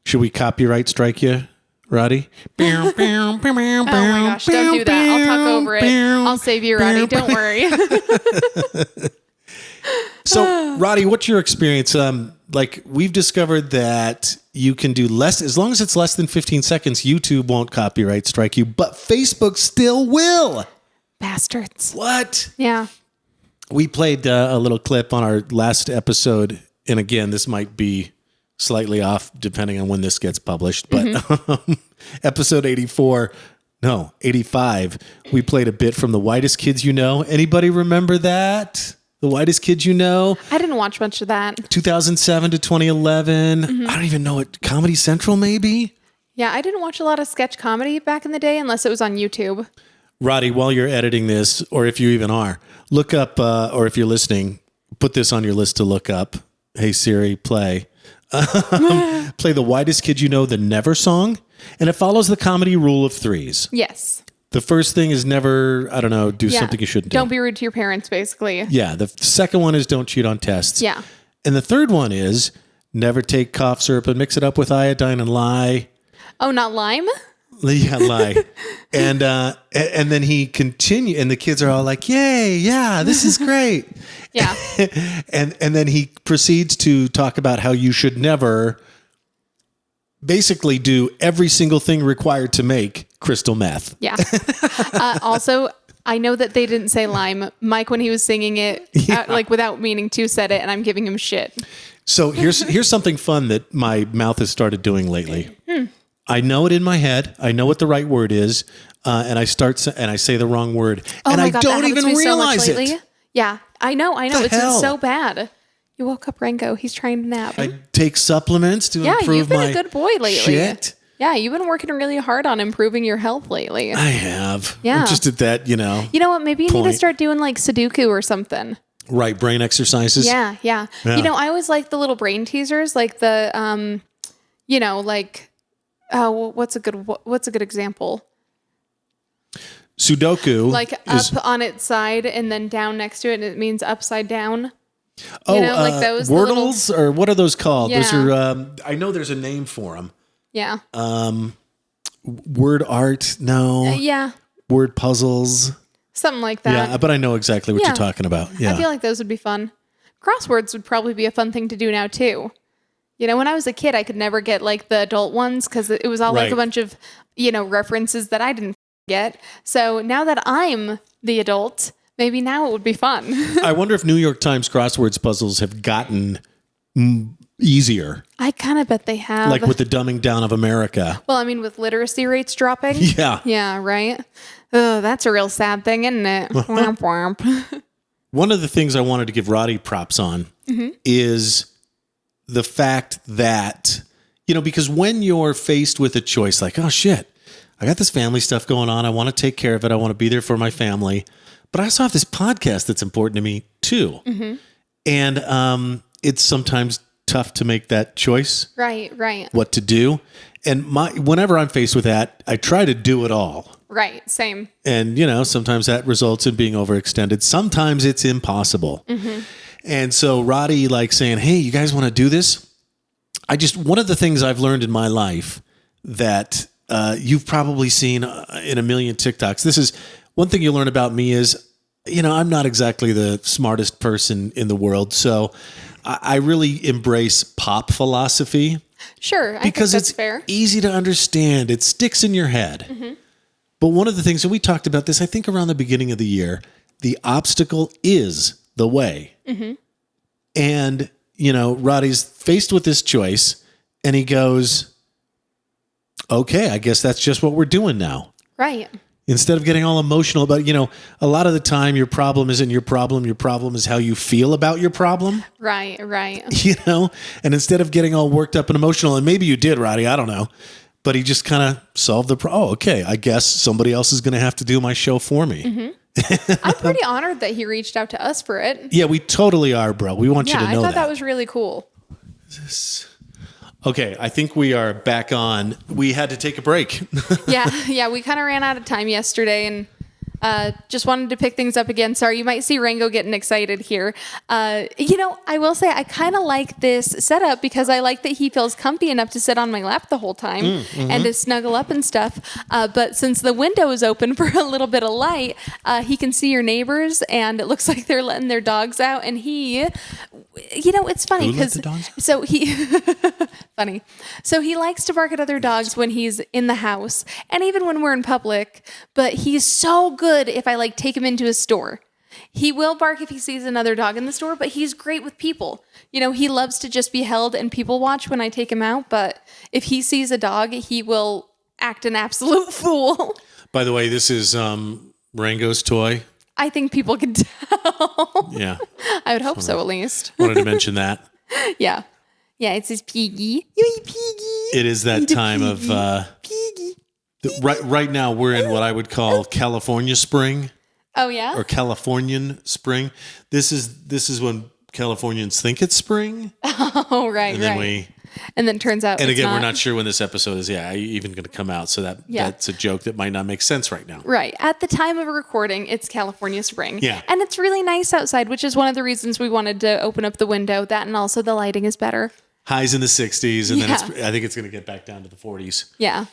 Should we copyright strike you, Roddy? Oh my gosh, don't do that. I'll talk over it. I'll save you, Roddy. Don't worry. So, Roddy, what's your experience? We've discovered that you can do less, as long as it's less than 15 seconds, YouTube won't copyright strike you, but Facebook still will. Bastards. What? Yeah. We played a little clip on our last episode, and again, this might be slightly off depending on when this gets published, but episode 85, we played a bit from The Whitest Kids You Know. Anybody remember that? The Whitest Kids You Know? I didn't watch much of that. 2007 to 2011. I don't even know what, Comedy Central maybe? Yeah, I didn't watch a lot of sketch comedy back in the day unless it was on YouTube. Roddy, while you're editing this, or if you even are, look up, or if you're listening, put this on your list to look up. Hey Siri, play The Whitest Kid You Know, the Never song, and it follows the comedy rule of threes. Yes. The first thing is never, do something you shouldn't do. Don't be rude to your parents, basically. Yeah. The second one is don't cheat on tests. Yeah. And the third one is never take cough syrup and mix it up with iodine and lie. Oh, not lime? Yeah, lie. And then he continued, and the kids are all like, yay, yeah, this is great. Yeah. and then he proceeds to talk about how you should never basically do every single thing required to make crystal meth. Yeah. Also, I know that they didn't say lime. Mike, when he was singing it, without meaning to, said it, and I'm giving him shit. So here's something fun that my mouth has started doing lately. I know it in my head. I know what the right word is, and I say the wrong word, and I don't even realize it. Yeah, I know. It's so bad. You woke up, Renko. He's trying to nap. I take supplements to improve my you've been a good boy lately. Shit. Yeah, you've been working really hard on improving your health lately. I have. Yeah. I'm just at that, You know what? Maybe you need to start doing like Sudoku or something. Right, brain exercises. Yeah. I always like the little brain teasers, like the, what's a good example? Sudoku. Like up on its side and then down next to it, and it means upside down. Like those Wordles, or what are those called? Yeah. Those are, I know there's a name for them. Yeah. Word art? No. Yeah. Word puzzles? Something like that. Yeah, but I know exactly what you're talking about. Yeah. I feel like those would be fun. Crosswords would probably be a fun thing to do now too. You know, when I was a kid, I could never get like the adult ones because it was all like a bunch of, you know, references that I didn't get. So now that I'm the adult, maybe now it would be fun. I wonder if New York Times crosswords puzzles have gotten easier. I kind of bet they have. Like with the dumbing down of America. Well, I mean, with literacy rates dropping. Yeah. Yeah, right? Oh, that's a real sad thing, isn't it? Womp womp. One of the things I wanted to give Roddy props on is the fact that, you know, because when you're faced with a choice like, oh shit, I got this family stuff going on. I want to take care of it. I want to be there for my family. But I also have this podcast that's important to me too. And it's sometimes tough to make that choice. Right. What to do. And whenever I'm faced with that, I try to do it all. Right. Same. And, you know, sometimes that results in being overextended. Sometimes it's impossible. And so Roddy like saying, hey, you guys want to do this? One of the things I've learned in my life that you've probably seen in a million TikToks. This is one thing you learn about me is, you know, I'm not exactly the smartest person in the world. So I really embrace pop philosophy. Sure. I because think that's it's fair. Easy to understand. It sticks in your head. But one of the things, and we talked about this, I think around the beginning of the year, the obstacle is the way. And, you know, Roddy's faced with this choice and he goes, okay, I guess that's just what we're doing now. Right. Instead of getting all emotional about, you know, a lot of the time your problem isn't your problem. Your problem is how you feel about your problem. Right. You know, and instead of getting all worked up and emotional, and maybe you did, Roddy, I don't know, but he just kind of solved the problem. Oh, okay, I guess somebody else is going to have to do my show for me. I'm pretty honored that he reached out to us for it. Yeah, we totally are, bro. We want you to know that. I thought that was really cool. Okay, I think we are back on. We had to take a break. Yeah, we kind of ran out of time yesterday and just wanted to pick things up again. Sorry, you might see Rango getting excited here. You know, I will say I kind of like this setup because I like that he feels comfy enough to sit on my lap the whole time and to snuggle up and stuff. But since the window is open for a little bit of light, he can see your neighbors and it looks like they're letting their dogs out. And he, you know, it's funny because so he funny. So he likes to bark at other dogs when he's in the house and even when we're in public, but he's so good if I like take him into a store. He will bark if he sees another dog in the store, but he's great with people. You know, he loves to just be held and people watch when I take him out, but if he sees a dog, he will act an absolute fool. By the way, this is Rango's toy. I think people can tell. Yeah. I would hope so, at least. Wanted to mention that. Yeah. Yeah, it's his piggy. Yay, piggy. It is that time of... piggy. Right now, we're in what I would call California spring. Oh, yeah? Or Californian spring. This is when Californians think it's spring. Oh, right, and then and then it turns out and again, we're not sure when this episode is even going to come out. So that's a joke that might not make sense right now. Right. At the time of recording, it's California spring. Yeah. And it's really nice outside, which is one of the reasons we wanted to open up the window. That and also the lighting is better. Highs in the 60s. And then I think it's going to get back down to the 40s. Yeah.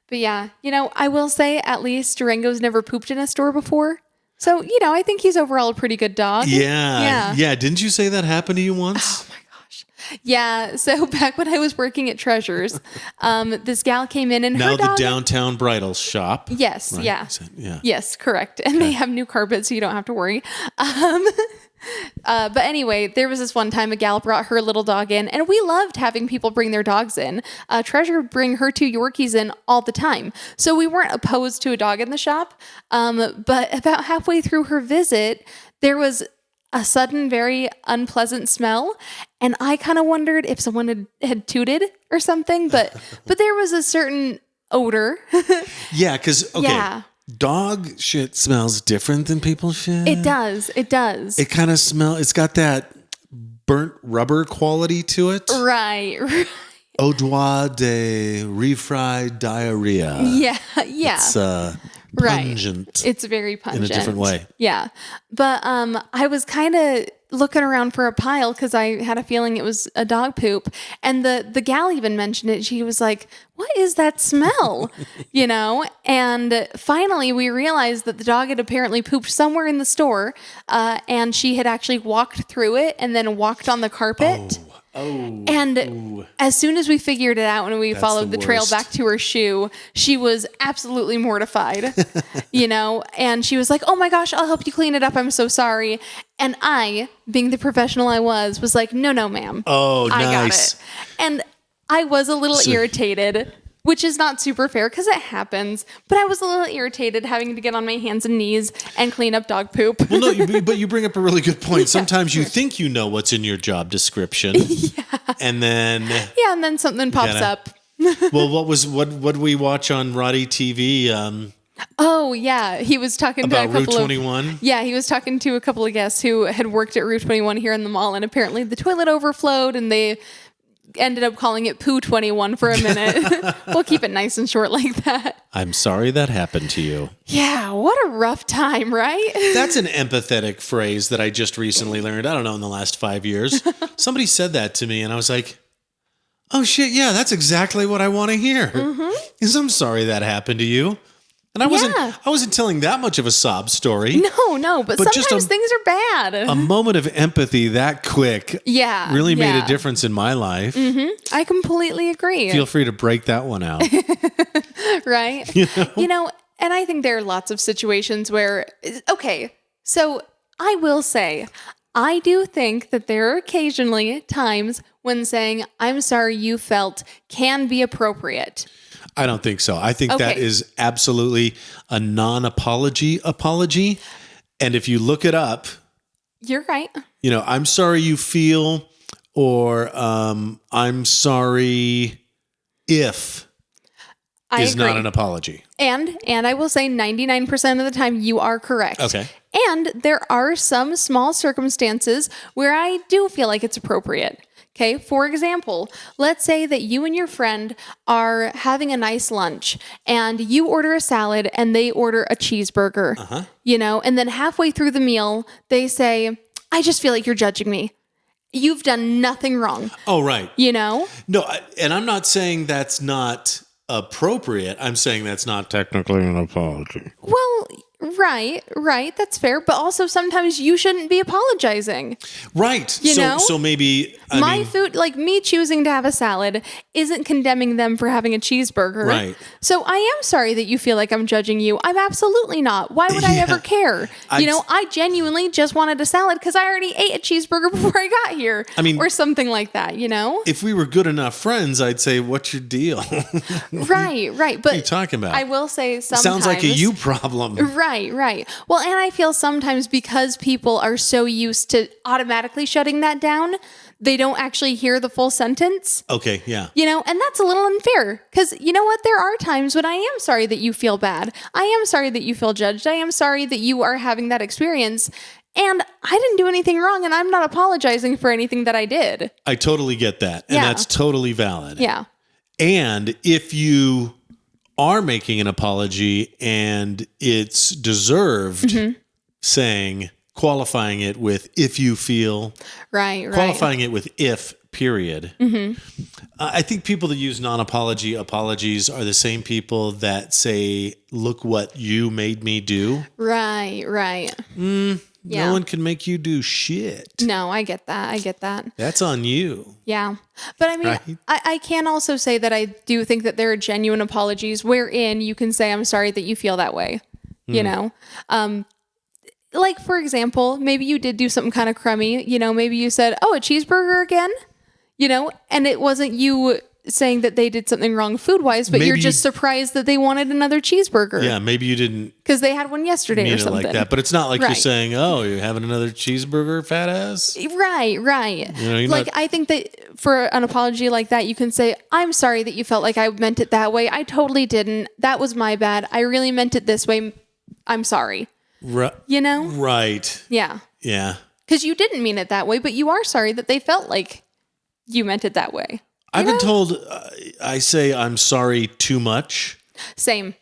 But yeah, you know, I will say at least Durango's never pooped in a store before. So, you know, I think he's overall a pretty good dog. Yeah. Didn't you say that happened to you once? Oh, my gosh. Yeah. So back when I was working at Treasures, this gal came in and her dog... Now the downtown bridal shop. Yes. Right? Yeah. Yes, correct. And they have new carpet, so you don't have to worry. But anyway, there was this one time a gal brought her little dog in, and we loved having people bring their dogs in. Treasure would bring her 2 Yorkies in all the time. So we weren't opposed to a dog in the shop. But about halfway through her visit, there was a sudden, very unpleasant smell. And I kind of wondered if someone had tooted or something, but there was a certain odor. Yeah, because, okay. Yeah. Dog shit smells different than people shit. It does. It kind of it's got that burnt rubber quality to it. Right. Odeur de refried diarrhea. Yeah. It's pungent. Right. It's very pungent. In a different way. Yeah. But I was kind of looking around for a pile because I had a feeling it was a dog poop. And the gal even mentioned it. She was like, what is that smell? You know? And finally we realized that the dog had apparently pooped somewhere in the store. And she had actually walked through it and then walked on the carpet. Oh. And as soon as we figured it out and we followed the trail back to her shoe, she was absolutely mortified, and she was like, oh my gosh, I'll help you clean it up. I'm so sorry. And I, being the professional I was like, no, ma'am. Oh, I nice. got it. And I was a little irritated, which is not super fair because it happens. But I was a little irritated having to get on my hands and knees and clean up dog poop. Well, no, but you bring up a really good point. Sometimes you think you know what's in your job description, and then something pops up. Well, what did we watch on RoddyTV? Oh yeah, he was talking about to a couple Route 21. He was talking to a couple of guests who had worked at Route 21 here in the mall, and apparently the toilet overflowed, and they ended up calling it Poo 21 for a minute. We'll keep it nice and short like that. I'm sorry that happened to you. Yeah, what a rough time, right? That's an empathetic phrase that I just recently learned. I don't know, in the last 5 years. Somebody said that to me, and I was like, oh shit, yeah, that's exactly what I want to hear. Is I'm sorry that happened to you. And I wasn't telling that much of a sob story. No, but sometimes things are bad. A moment of empathy that quick really made a difference in my life. I completely agree. Feel free to break that one out. Right? And I think there are lots of situations where, so I will say, I do think that there are occasionally times when saying, I'm sorry you felt can be appropriate. I don't think so. I think that is absolutely a non-apology apology. And if you look it up, you're right. I'm sorry you feel, or I'm sorry if is not an apology. And I will say 99% of the time you are correct. Okay. And there are some small circumstances where I do feel like it's appropriate. Okay, for example, let's say that you and your friend are having a nice lunch and you order a salad and they order a cheeseburger, and then halfway through the meal, they say, I just feel like you're judging me. You've done nothing wrong. Oh, right. No, and I'm not saying that's not appropriate. I'm saying that's not technically an apology. Well, right. That's fair. But also sometimes you shouldn't be apologizing. Right. So maybe my food, like me choosing to have a salad, isn't condemning them for having a cheeseburger. Right. So I am sorry that you feel like I'm judging you. I'm absolutely not. Why would I ever care? I genuinely just wanted a salad because I already ate a cheeseburger before I got here. Or something like that, If we were good enough friends, I'd say, what's your deal? Right. But what are you talking about? I will say sometimes. Sounds like a you problem. Right. Well, and I feel sometimes because people are so used to automatically shutting that down, they don't actually hear the full sentence. Okay, yeah. And that's a little unfair because you know what? There are times when I am sorry that you feel bad. I am sorry that you feel judged. I am sorry that you are having that experience. And I didn't do anything wrong and I'm not apologizing for anything that I did. I totally get that. And that's totally valid. Yeah. And if you are making an apology and it's deserved, qualifying it with if you feel, qualifying it with if, period. I think people that use non-apology apologies are the same people that say, look what you made me do. Right. No one can make you do shit. No, I get that. That's on you. Yeah. But right? I can also say that I do think that there are genuine apologies wherein you can say, I'm sorry that you feel that way. Like, for example, maybe you did do something kind of crummy. Maybe you said, oh, a cheeseburger again? And it wasn't you saying that they did something wrong food-wise, but maybe you're just surprised that they wanted another cheeseburger. Yeah, maybe you didn't. Because they had one yesterday or something. Like that, but it's not like you're saying, oh, you're having another cheeseburger, fat ass? Right. I think that for an apology like that, you can say, I'm sorry that you felt like I meant it that way. I totally didn't. That was my bad. I really meant it this way. I'm sorry. Right. Right. Yeah. Because you didn't mean it that way, but you are sorry that they felt like you meant it that way. I've been told I say I'm sorry too much. Same.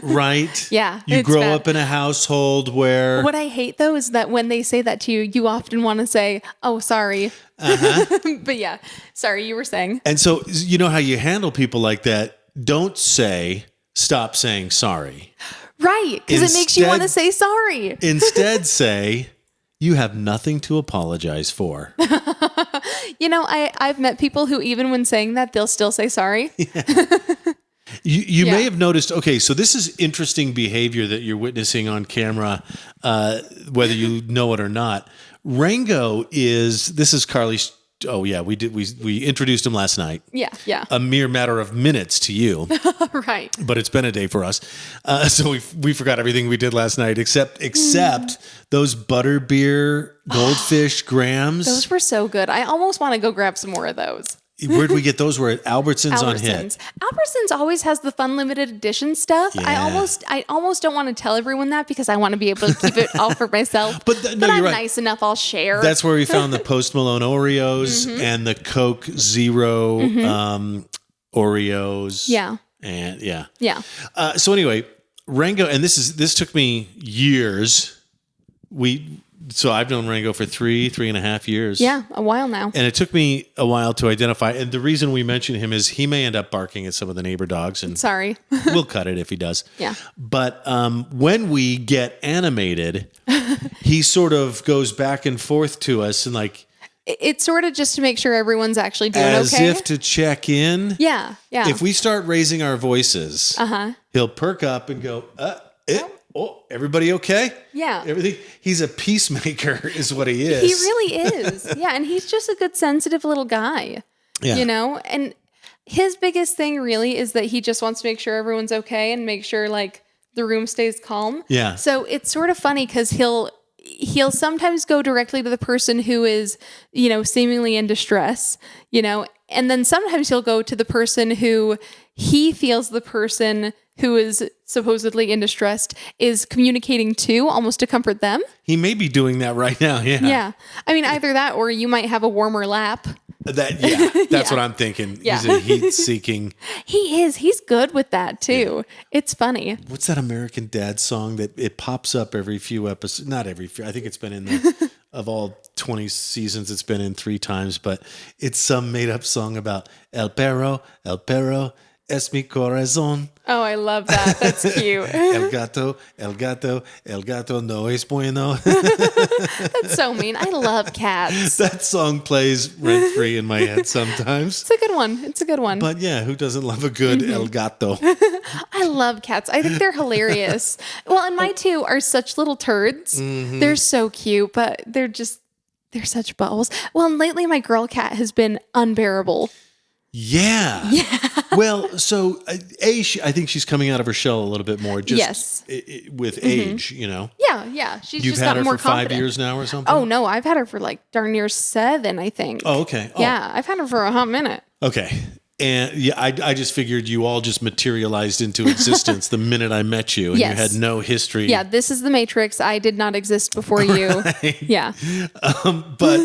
Right? Yeah. You grow up in a household where... What I hate, though, is that when they say that to you, you often want to say, oh, sorry. But yeah, sorry, you were saying. And so, you know how you handle people like that? Don't say, stop saying sorry. Right, because it makes you want to say sorry. Instead say... You have nothing to apologize for. You know, I've met people who even when saying that, they'll still say sorry. You may have noticed, okay, so this is interesting behavior that you're witnessing on camera, whether you know it or not. Rango this is Karley's, we introduced him last night. Yeah. A mere matter of minutes to you. Right. But it's been a day for us. So we forgot everything we did last night, except those butterbeer goldfish grams. Those were so good. I almost want to go grab some more of those. Where'd we get those? We're at Albertsons on hit. Albertsons always has the fun limited edition stuff. Yeah. I almost don't want to tell everyone that because I want to be able to keep it all for myself. But I'm right. Nice enough. I'll share. That's where we found the Post Malone Oreos and the Coke Zero Oreos. Yeah. And yeah. Yeah. So anyway, Rango, and this took me years. So I've known Rango for 3.5 years. Yeah, a while now. And it took me a while to identify. And the reason we mention him is he may end up barking at some of the neighbor dogs. And sorry. We'll cut it if he does. Yeah. But when we get animated, he sort of goes back and forth to us and like... It's sort of just to make sure everyone's actually doing as okay. As if to check in. Yeah. If we start raising our voices, he'll perk up and go, everybody okay? Yeah. Everything. He's a peacemaker is what he is. He really is. Yeah. And he's just a good, sensitive little guy, you know? And his biggest thing really is that he just wants to make sure everyone's okay and make sure like the room stays calm. Yeah. So it's sort of funny because he'll sometimes go directly to the person who is, you know, seemingly in distress, you know, and then sometimes he'll go to the person who he feels the person who is supposedly in distress is communicating to, almost to comfort them. He may be doing that right now. Yeah. Yeah. I mean, either that or you might have a warmer lap. That's what I'm thinking. Yeah. He's a heat-seeking. He is. He's good with that too. Yeah. It's funny. What's that American Dad song that it pops up every few episodes? Not every few. I think it's been in the of all 20 seasons. It's been in 3 times, but it's some made-up song about El Perro es mi corazón. Oh, I love that. That's cute. El gato no es bueno. That's so mean. I love cats. That song plays rent-free in my head sometimes. It's a good one. But yeah, who doesn't love a good El gato? I love cats. I think they're hilarious. Well, and my two are such little turds. Mm-hmm. They're so cute, but they're such balls. Well, and lately my girl cat has been unbearable. Yeah. Well, so I think she's coming out of her shell a little bit more. Just with age, you know. Yeah. She's You've just had gotten her more for confident. 5 years now or something. Oh no, I've had her for like darn near 7, I think. Oh, okay. Oh. Yeah, I've had her for a hot minute. Okay. And yeah, I just figured you all just materialized into existence the minute I met you, and you had no history. Yeah, this is the Matrix. I did not exist before you. Right. Yeah. But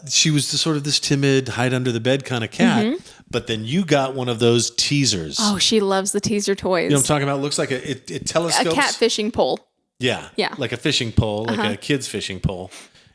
she was sort of this timid, hide under the bed kind of cat. Mm-hmm. But then you got one of those teasers. Oh, she loves the teaser toys. You know what I'm talking about? It looks like it telescopes. A cat fishing pole. Yeah. Like a fishing pole, like a kid's fishing pole.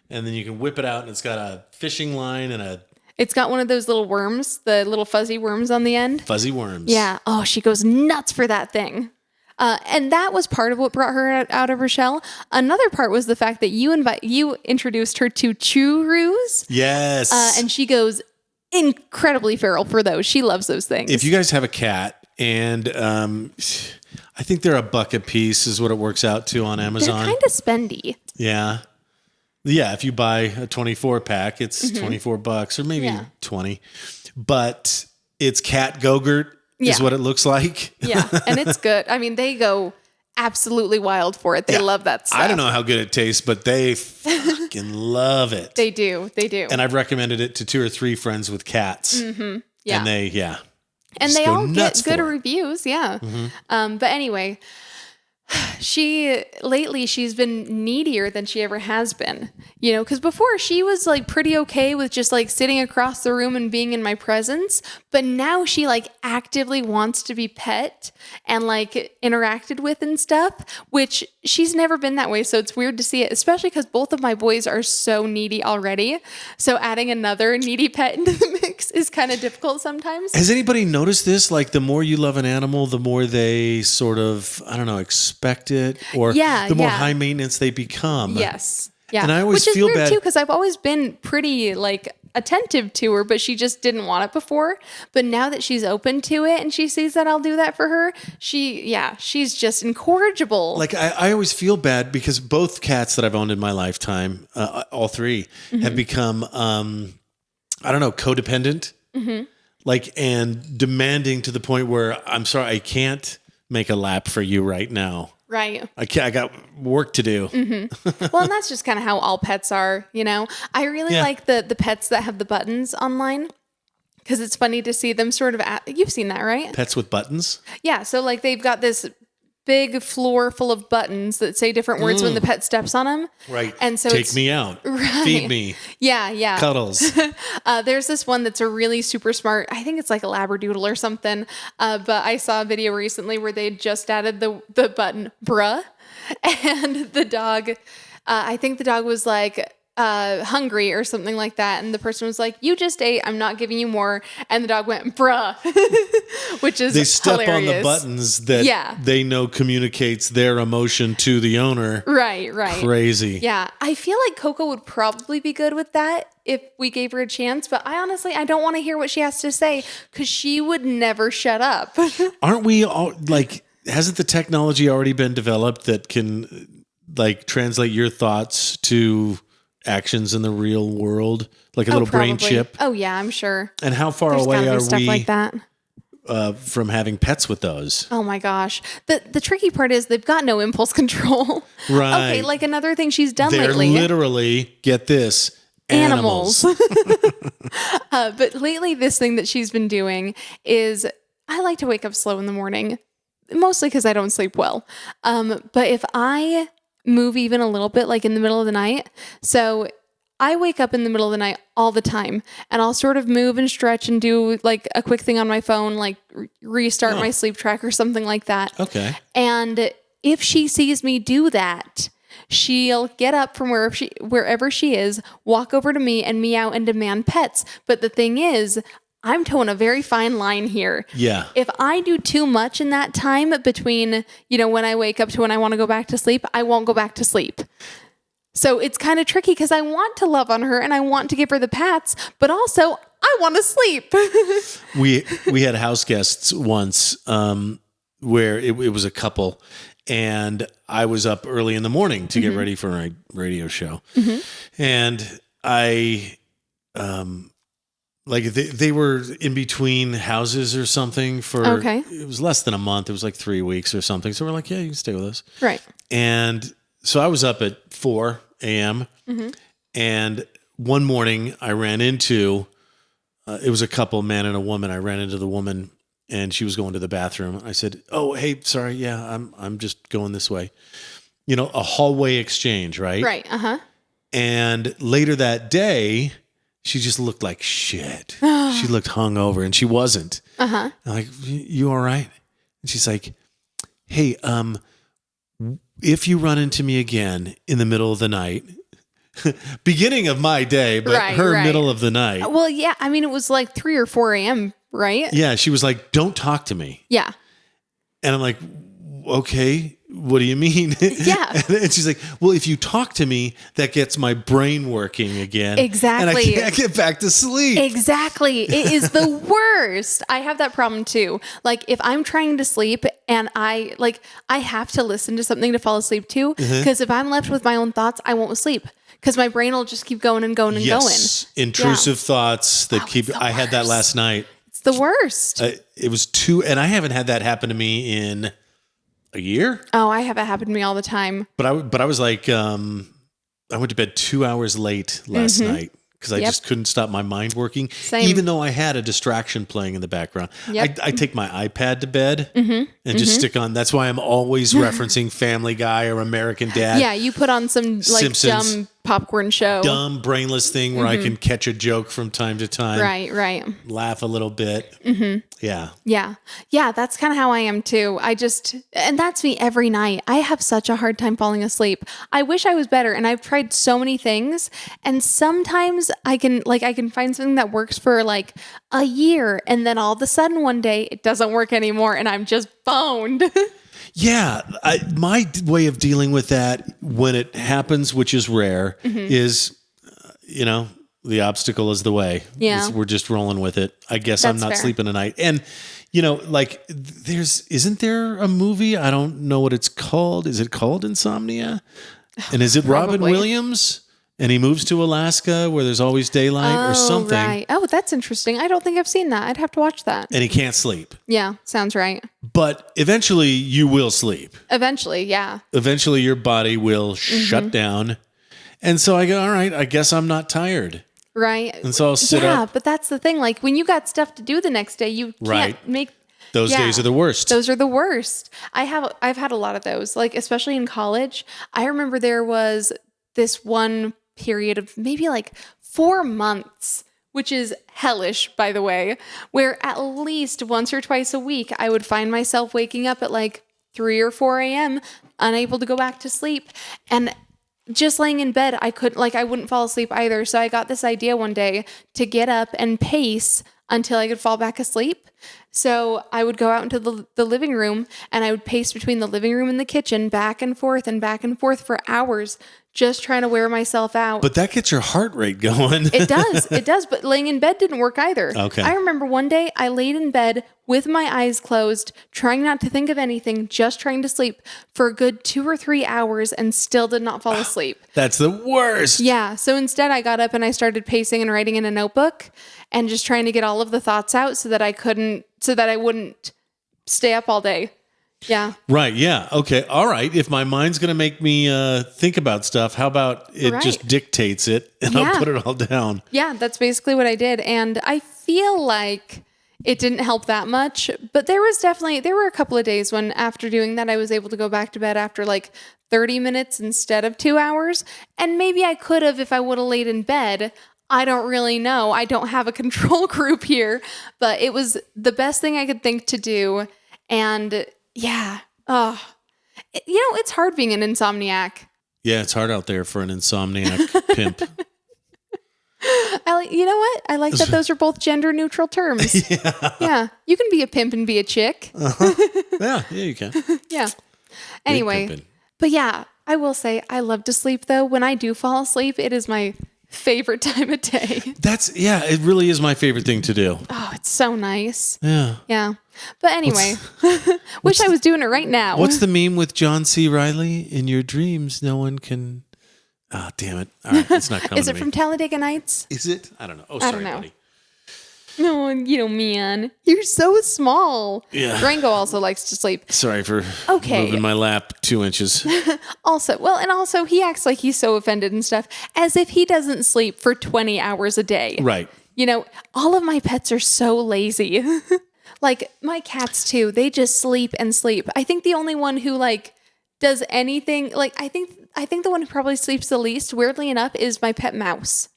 And then you can whip it out, and it's got a fishing line and It's got one of those little worms, the little fuzzy worms on the end. Fuzzy worms. Yeah. Oh, she goes nuts for that thing. And that was part of what brought her out of her shell. Another part was the fact that you introduced her to churros. Yes. And she goes incredibly feral for those. She loves those things. If you guys have a cat, and I think they're $1 a piece is what it works out to on Amazon. They're kind of spendy. Yeah. Yeah, if you buy a 24 pack, it's $24 or maybe 20. But it's cat Go-Gurt is what it looks like. Yeah, and it's good. I mean, they go absolutely wild for it. They love that stuff. I don't know how good it tastes, but they fucking love it. They do. And I've recommended it to 2 or 3 friends with cats. Mm-hmm. Yeah. And they all get good reviews. Yeah. Mm-hmm. But anyway, she's been needier than she ever has been, you know, because before she was like pretty okay with just like sitting across the room and being in my presence. But now she like actively wants to be pet and like interacted with and stuff, which she's never been that way. So it's weird to see it, especially because both of my boys are so needy already. So adding another needy pet into the mix is kind of difficult sometimes. Has anybody noticed this? Like the more you love an animal, the more they sort of, I don't know, expect it, or the more high maintenance they become. Yes. Yeah. And I always Which is feel weird bad too, because I've always been pretty like attentive to her, but she just didn't want it before. But now that she's open to it and she sees that I'll do that for her, she's just incorrigible. Like I always feel bad because both cats that I've owned in my lifetime, all three, have become, I don't know, codependent, like, and demanding to the point where I'm sorry, I can't make a lap for you right now. Right. I got work to do. Well, and that's just kind of how all pets are, you know. I really like the pets that have the buttons online because it's funny to see them sort of you've seen that, right? Pets with buttons? Yeah. So like they've got this big floor full of buttons that say different words when the pet steps on them. Right. And so take me out. Right. Feed me. Yeah. Cuddles. There's this one that's a really super smart, I think it's like a Labradoodle or something. But I saw a video recently where they just added the button, bruh. And the dog, I think the dog was like, hungry or something like that. And the person was like, you just ate, I'm not giving you more. And the dog went, bruh, which is they step hilarious. on the buttons that they know communicates their emotion to the owner. Right. Crazy. Yeah. I feel like Coco would probably be good with that if we gave her a chance. But I don't want to hear what she has to say because she would never shut up. Aren't we all like, hasn't the technology already been developed that can like translate your thoughts to actions in the real world, like a little brain chip? Oh yeah, I'm sure. And how far away are stuff we like that from having pets with those? Oh my gosh, the tricky part is they've got no impulse control. Right. Okay, like another thing she's done They're lately. Literally, get this, animals. But lately, this thing that she's been doing is I like to wake up slow in the morning, mostly because I don't sleep well. But if I move even a little bit, like in the middle of the night. So I wake up in the middle of the night all the time and I'll sort of move and stretch and do like a quick thing on my phone, like restart my sleep track or something like that. Okay. And if she sees me do that, she'll get up from wherever she is, walk over to me and meow and demand pets. But the thing is, I'm towing a very fine line here. Yeah. If I do too much in that time between, when I wake up to when I want to go back to sleep, I won't go back to sleep. So it's kind of tricky because I want to love on her and I want to give her the pats, but also I want to sleep. We had house guests once where it was a couple and I was up early in the morning to get ready for my radio show. And I... like they were in between houses or something for, it was less than a month. It was like 3 weeks or something. So we're like, yeah, you can stay with us. Right. And so I was up at 4 a.m. And one morning I ran into, it was a couple, man and a woman. I ran into the woman and she was going to the bathroom. I said, oh, hey, sorry. Yeah, I'm just going this way. A hallway exchange, right? Right. And later that day, she just looked like shit. She looked hungover and she wasn't. I'm like, you all right? And she's like, hey, if you run into me again in the middle of the night, beginning of my day, but middle of the night. Well, yeah. I mean, it was like 3 or 4 a.m., right? Yeah. She was like, don't talk to me. Yeah. And I'm like, okay. What do you mean? Yeah. And she's like, well, if you talk to me, that gets my brain working again. Exactly. And I can't get back to sleep. Exactly. It is the worst. I have that problem too. Like if I'm trying to sleep and I have to listen to something to fall asleep to, because if I'm left with my own thoughts, I won't sleep because my brain will just keep going and going and going. Intrusive thoughts that I had that last night. It's the worst. It was 2, and I haven't had that happen to me in a year. Oh, I have it happen to me all the time. But I was like, I went to bed 2 hours late last night because I just couldn't stop my mind working. Same. Even though I had a distraction playing in the background. I take my iPad to bed and just stick on. That's why I'm always referencing Family Guy or American Dad. Yeah, you put on some like Simpsons. dumb popcorn show. Dumb, brainless thing where I can catch a joke from time to time. Right. Laugh a little bit. Yeah. Yeah, that's kind of how I am too. And that's me every night. I have such a hard time falling asleep. I wish I was better, and I've tried so many things, and sometimes I can find something that works for like a year, and then all of a sudden one day it doesn't work anymore and I'm just boned. Yeah. My way of dealing with that when it happens, which is rare, is, the obstacle is the way. Yeah. We're just rolling with it. I guess I'm not sleeping tonight. And, isn't there a movie? I don't know what it's called. Is it called Insomnia? And is it Robin Williams? And he moves to Alaska where there's always daylight or something. Right. Oh, that's interesting. I don't think I've seen that. I'd have to watch that. And he can't sleep. Yeah, sounds right. But eventually you will sleep. Eventually, yeah. Eventually your body will shut down. And so I go, all right, I guess I'm not tired. Right. And so I'll sit up. Yeah, but that's the thing. Like when you got stuff to do the next day, you can't make... Those days are the worst. Those are the worst. I've had a lot of those, like especially in college. I remember there was this one period of maybe like 4 months, which is hellish, by the way, where at least once or twice a week, I would find myself waking up at like 3 or 4 a.m., unable to go back to sleep. And just laying in bed, I wouldn't fall asleep either. So I got this idea one day to get up and pace until I could fall back asleep. So I would go out into the living room and I would pace between the living room and the kitchen back and forth for hours, just trying to wear myself out. But that gets your heart rate going. It does. But laying in bed didn't work either. Okay. I remember one day I laid in bed with my eyes closed, trying not to think of anything, just trying to sleep for a good 2 or 3 hours and still did not fall asleep. That's the worst. Yeah. So instead I got up and I started pacing and writing in a notebook and just trying to get all of the thoughts out so that I wouldn't stay up all day. Yeah. Right. Yeah. Okay. All right. If my mind's going to make me think about stuff, how about it just dictates it and I'll put it all down? Yeah. That's basically what I did. And I feel like it didn't help that much, but there were a couple of days when after doing that, I was able to go back to bed after like 30 minutes instead of 2 hours. And maybe I could have if I would have laid in bed. I don't really know. I don't have a control group here, but it was the best thing I could think to do. And yeah. It's hard being an insomniac. Yeah, it's hard out there for an insomniac pimp. You know what? I like that those are both gender neutral terms. Yeah. You can be a pimp and be a chick. Yeah, you can. Yeah. Anyway, but yeah, I will say I love to sleep though. When I do fall asleep, it is my favorite time of day. It really is my favorite thing to do. Oh, it's so nice. Yeah. Yeah. But anyway, wish I was doing it right now. What's the meme with John C. Reilly? In your dreams, no one can... Oh, damn it. All right, it's not coming Is it from Talladega Nights? Is it? I don't know. Oh, sorry, I don't know. Buddy. No, man. You're so small. Yeah. Rango also likes to sleep. Sorry for moving my lap 2 inches. Also, he acts like he's so offended and stuff, as if he doesn't sleep for 20 hours a day. Right. All of my pets are so lazy. Like, my cats, too. They just sleep and sleep. I think the only one who, does anything... I think the one who probably sleeps the least, weirdly enough, is my pet mouse.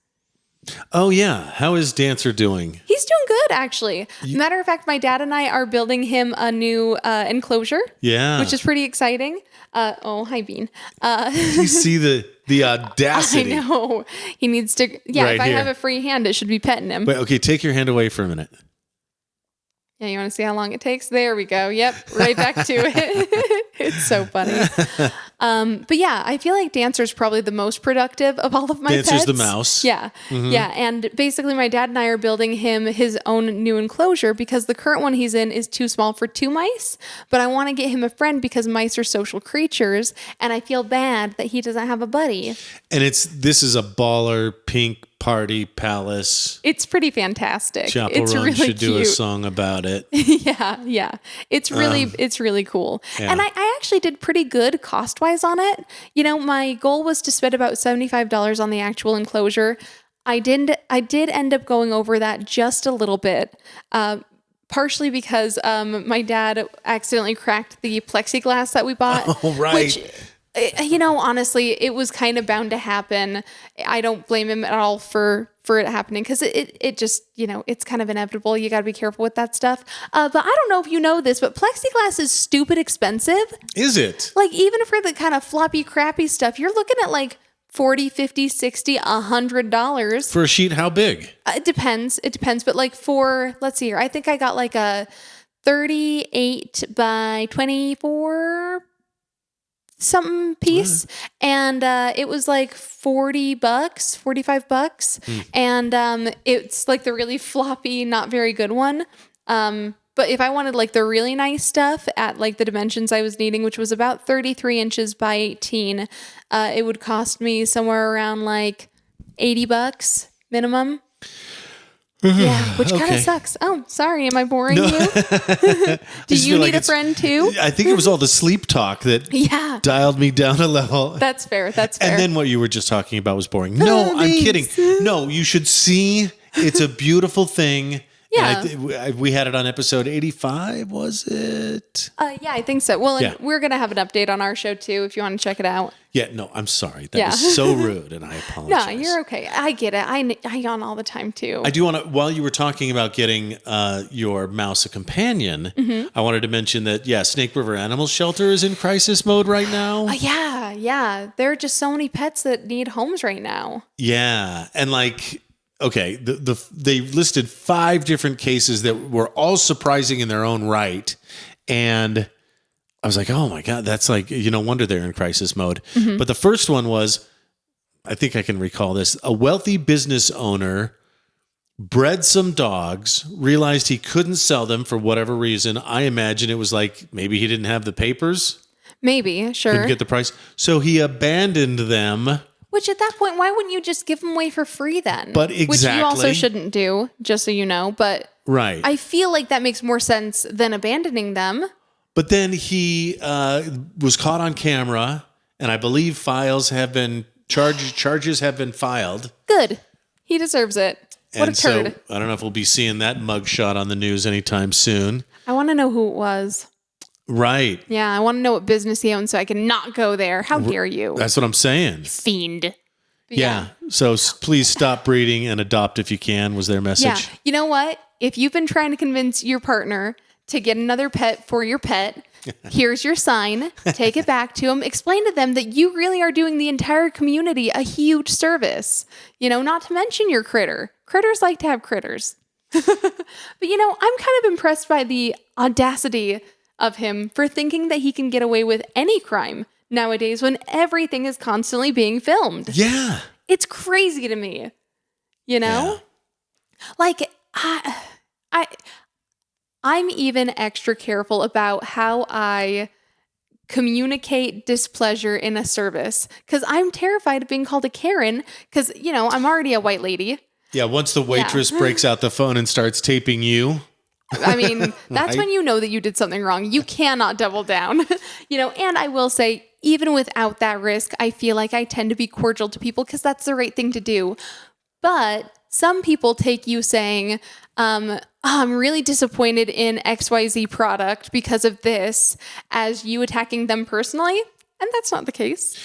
Oh, yeah. How is Dancer doing? He's doing good, actually. Matter of fact, my dad and I are building him a new enclosure. Yeah. Which is pretty exciting. Hi, Bean. You see the audacity. I know. He needs to... Yeah, right if I here. have a free hand, it should be petting him. Wait, okay, take your hand away for a minute. Yeah, you want to see how long it takes? There we go. Yep, right back to it. It's so funny. But yeah, I feel like Dancer's probably the most productive of all of my pets. Dancer's the mouse. Yeah. Mm-hmm. Yeah. And basically my dad and I are building him his own new enclosure because the current one he's in is too small for 2 mice. But I want to get him a friend because mice are social creatures. And I feel bad that he doesn't have a buddy. And this is a baller pink party palace. It's pretty fantastic. Chapel it's Run really should cute. Do a song about it. Yeah. It's really cool. Yeah. And I actually did pretty good cost-wise on it. My goal was to spend about $75 on the actual enclosure. I did end up going over that just a little bit. Partially because my dad accidentally cracked the plexiglass that we bought. Oh, right. Which, honestly, it was kind of bound to happen. I don't blame him at all for it happening because it just, it's kind of inevitable. You got to be careful with that stuff. But I don't know if you know this, but plexiglass is stupid expensive. Is it? Even for the kind of floppy, crappy stuff, you're looking at $40, $50, $60, $100. For a sheet how big? It depends. But for, let's see here, I think I got a 38 by 24 something piece. And it was like $40, $45. And it's like the really floppy, not very good one. But if I wanted like the really nice stuff at like the dimensions I was needing, which was about 33 inches by 18, it would cost me somewhere around like $80 minimum. Yeah, which kind of sucks. Oh, sorry. Am I boring you? Do you need a friend too? I think it was all the sleep talk that dialed me down a level. That's fair. That's fair. And then what you were just talking about was boring. No, I'm kidding. No, you should see. It's a beautiful thing. Yeah. We had it on episode 85, was it? Yeah, I think so. Well, we're going to have an update on our show too if you want to check it out. Yeah, no, I'm sorry. That was so rude, and I apologize. No, you're okay. I get it. I yawn all the time too. I do want to, while you were talking about getting your mouse a companion, I wanted to mention that, Snake River Animal Shelter is in crisis mode right now. Yeah. There are just so many pets that need homes right now. Yeah, and like... Okay, they listed 5 different cases that were all surprising in their own right. And I was like, oh my God, that's like, no wonder they're in crisis mode. But the first one was, I think I can recall this, a wealthy business owner bred some dogs, realized he couldn't sell them for whatever reason. I imagine it was like, maybe he didn't have the papers. Maybe, sure. Couldn't get the price. So he abandoned them. Which at that point, why wouldn't you just give them away for free then? But exactly. Which you also shouldn't do, just so you know. But right. I feel like that makes more sense than abandoning them. But then he was caught on camera, and I believe charges have been filed. Good. He deserves it. What a turd. So I don't know if we'll be seeing that mugshot on the news anytime soon. I want to know who it was. Right. Yeah, I want to know what business he owns so I can not go there. How dare you? That's what I'm saying. Fiend. Yeah. So please stop breeding and adopt if you can, was their message. Yeah. You know what? If you've been trying to convince your partner to get another pet for your pet, here's your sign. Take it back to them. Explain to them that you really are doing the entire community a huge service. Not to mention your critter. Critters like to have critters. But, I'm kind of impressed by the audacity of him for thinking that he can get away with any crime nowadays when everything is constantly being filmed. Yeah. It's crazy to me. Yeah. Like I'm even extra careful about how I communicate displeasure in a service because I'm terrified of being called a Karen because, I'm already a white lady. Yeah, once the waitress breaks out the phone and starts taping you. I mean, that's when you know that you did something wrong. You cannot double down, and I will say, even without that risk, I feel like I tend to be cordial to people because that's the right thing to do. But some people take you saying, I'm really disappointed in XYZ product because of this as you attacking them personally. And that's not the case,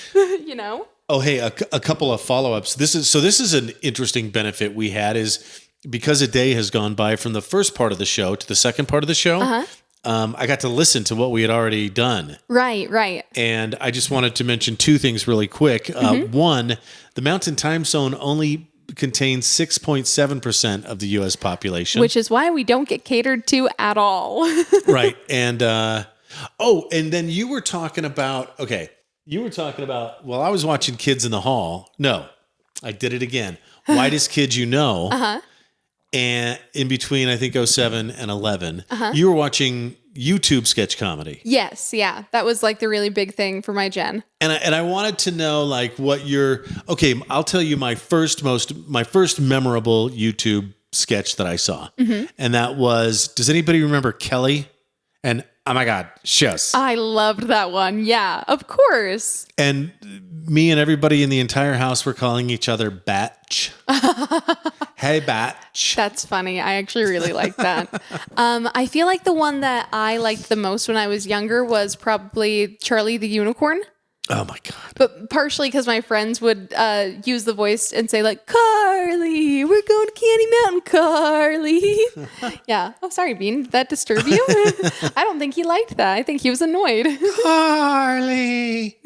Oh, hey, a couple of follow-ups. This is an interesting benefit we had is... because a day has gone by from the first part of the show to the second part of the show, I got to listen to what we had already done. Right. And I just wanted to mention 2 things really quick. One, the Mountain Time Zone only contains 6.7% of the U.S. population. Which is why we don't get catered to at all. Right. And, and then you were talking about, well, I was watching Kids in the Hall. No, I did it again. Whitest Kids You Know. And in between, I think 07 and 11, you were watching YouTube sketch comedy. Yes, yeah. That was like the really big thing for my gen. And I wanted to know like what I'll tell you my first memorable YouTube sketch that I saw. And that was, does anybody remember Kelly? And oh my God, shush. I loved that one. Yeah, of course. And me and everybody in the entire house were calling each other Batch. Hey, Batch. That's funny. I actually really like that. I feel like the one that I liked the most when I was younger was probably Charlie the Unicorn. Oh my God. But partially because my friends would use the voice and say like, Karley, we're going to Candy Mountain, Karley. Yeah. Oh, sorry, Bean. Did that disturb you? I don't think he liked that. I think he was annoyed. Karley.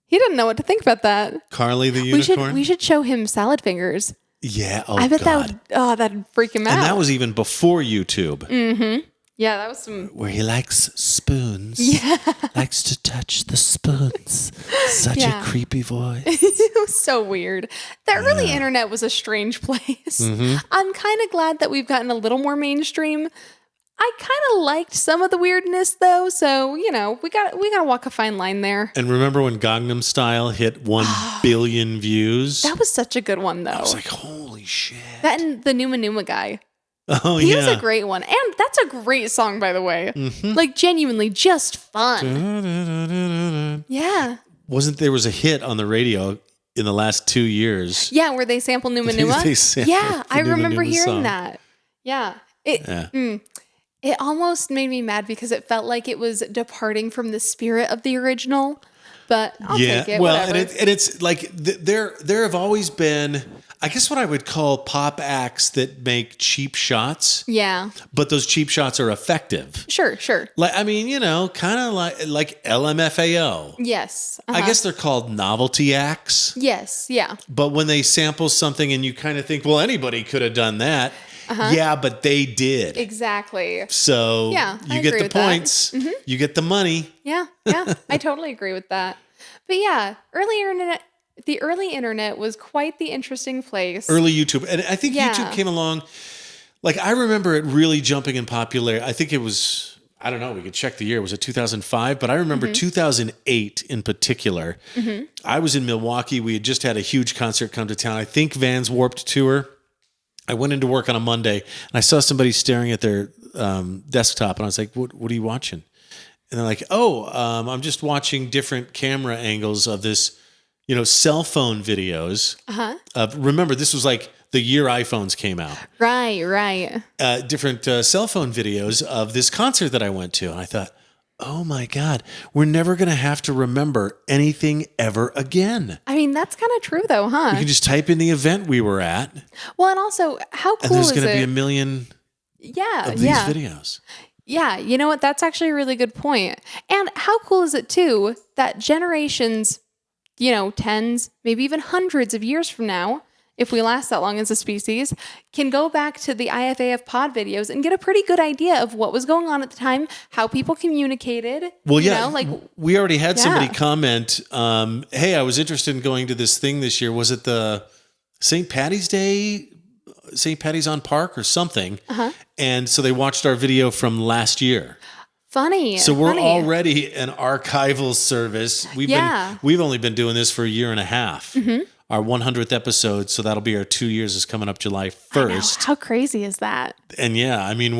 He didn't know what to think about that. Karley the Unicorn? We should show him Salad Fingers. Yeah. Oh, I bet God. that'd freak him out. And that was even before YouTube. Mm-hmm. Yeah, that was some... Where he likes spoons. Yeah. Likes to touch the spoons. Such a creepy voice. It was so weird. The early internet was a strange place. Mm-hmm. I'm kind of glad that we've gotten a little more mainstream. I kind of liked some of the weirdness, though. So, we got to walk a fine line there. And remember when Gangnam Style hit 1 billion views? That was such a good one, though. I was like, holy shit. That and the Numa Numa guy. Oh, he was a great one. And that's a great song, by the way. Mm-hmm. Like, genuinely just fun. Yeah. There was a hit on the radio in the last 2 years. Yeah, where they sample Numa Numa. Yeah, I remember hearing song. that. Yeah. It almost made me mad because it felt like it was departing from the spirit of the original. But I'll take it. Well, whatever. and it's like there have always been, I guess, what I would call pop acts that make cheap shots. Yeah. But those cheap shots are effective. Sure. Like, I mean, kind of like LMFAO. Yes. I guess they're called novelty acts. Yes. Yeah. But when they sample something and you kind of think, well, anybody could have done that. Yeah, but they did. Exactly. So you get the points. Mm-hmm. You get the money. Yeah. I totally agree with that. But yeah, the early internet was quite the interesting place. Early YouTube. And I think YouTube came along. Like, I remember it really jumping in popularity. I think it was, I don't know, we could check the year. Was it 2005? But I remember 2008 in particular. Mm-hmm. I was in Milwaukee. We had just had a huge concert come to town. I think Vans Warped Tour. I went into work on a Monday and I saw somebody staring at their desktop and I was like, what are you watching? And they're like, I'm just watching different camera angles of this, cell phone videos. Remember, this was like the year iPhones came out. Right. Different cell phone videos of this concert that I went to. And I thought, oh my God, we're never going to have to remember anything ever again. I mean, that's kind of true though, huh? You can just type in the event we were at. Well, and also, how cool is it? And there's going to be a million of these videos. Yeah, you know what? That's actually a really good point. And how cool is it too that generations, tens, maybe even hundreds of years from now, if we last that long as a species, can go back to the IFAF pod videos and get a pretty good idea of what was going on at the time, how people communicated. Well, we already had somebody comment, hey, I was interested in going to this thing this year. Was it the St. Patty's Day, St. Patty's on Park or something? And so they watched our video from last year. Funny. So we're already an archival service. We've only been doing this for a year and a half. Mm-hmm. Our 100th episode, so that'll be our 2 years, is coming up July 1st. How crazy is that? And I mean,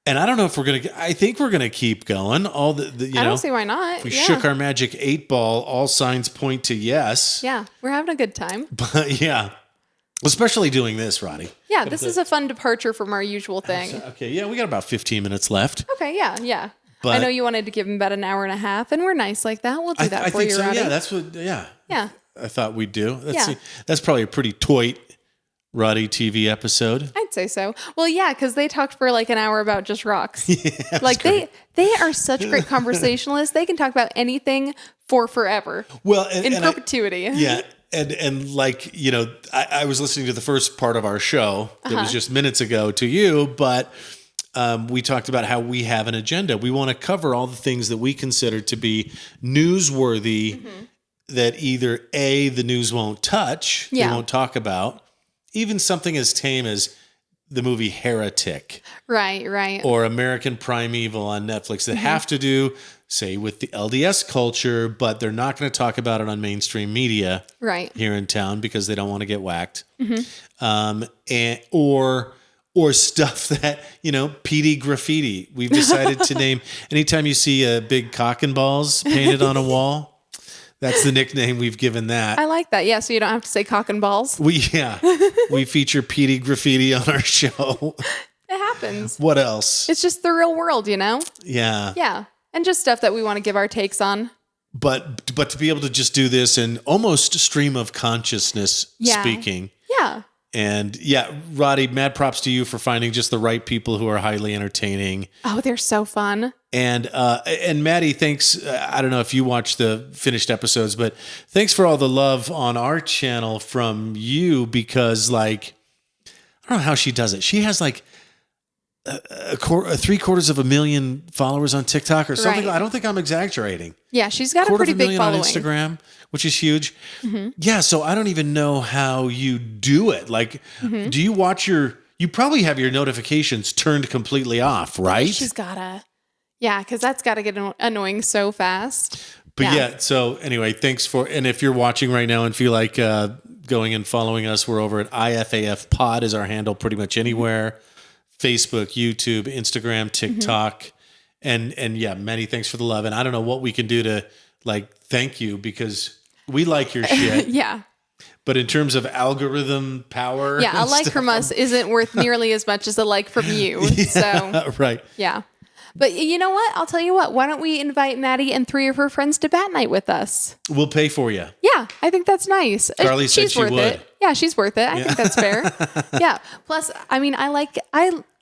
and I don't know if I think we're gonna keep going. I don't see why not. If we shook our magic 8 ball, all signs point to yes. Yeah, we're having a good time. But especially doing this, Roddy. Yeah, this is a fun departure from our usual thing. Okay, we got about 15 minutes left. Okay, yeah. But I know you wanted to give him about an hour and a half, and we're nice like that. We'll do that for you, Roddy. Yeah, that's what. Yeah. I thought we'd do. Yeah. That's probably a pretty toit RoddyTV episode. I'd say so. Well, yeah, because they talked for like an hour about just rocks. They are such great conversationalists. They can talk about anything for forever. Well, in perpetuity. And like, I was listening to the first part of our show that was just minutes ago to you, but we talked about how we have an agenda. We want to cover all the things that we consider to be newsworthy. Mm-hmm. That either A, the news won't touch, they won't talk about, even something as tame as the movie Heretic. Right. Or American Primeval on Netflix that have to do, say, with the LDS culture, but they're not going to talk about it on mainstream media here in town because they don't want to get whacked. Mm-hmm. Or stuff that, PD graffiti. We've decided to name, anytime you see a big cock and balls painted on a wall, that's the nickname we've given that. I like that. Yeah, so you don't have to say cock and balls. We feature PD graffiti on our show. It happens. What else? It's just the real world, Yeah. Yeah, and just stuff that we want to give our takes on. But to be able to just do this in almost stream of consciousness speaking. Yeah. And Roddy, mad props to you for finding just the right people who are highly entertaining. Oh, they're so fun. And Maddie, thanks. I don't know if you watch the finished episodes, but thanks for all the love on our channel from you because, I don't know how she does it. She has 3/4 of a million followers on TikTok or something. Right. I don't think I'm exaggerating. Yeah, she's got a pretty big following on Instagram, which is huge. Mm-hmm. Yeah, so I don't even know how you do it. Like, do you watch you probably have your notifications turned completely off, right? She's gotta. Yeah, because that's got to get annoying so fast. But yeah, so anyway, and if you're watching right now and feel like going and following us, we're over at IFAF Pod is our handle pretty much anywhere. Facebook, YouTube, Instagram, TikTok. And yeah, many thanks for the love. And I don't know what we can do to like thank you because we like your shit. Yeah. But in terms of algorithm power. Yeah, a like from us isn't worth nearly as much as a like from you. So right. Yeah. But you know what? I'll tell you what. Why don't we invite Maddie and 3 of her friends to bat night with us? We'll pay for you. Yeah, I think that's nice. Karley said she would. It. Yeah, she's worth it. I think that's fair. Yeah. Plus, I mean, I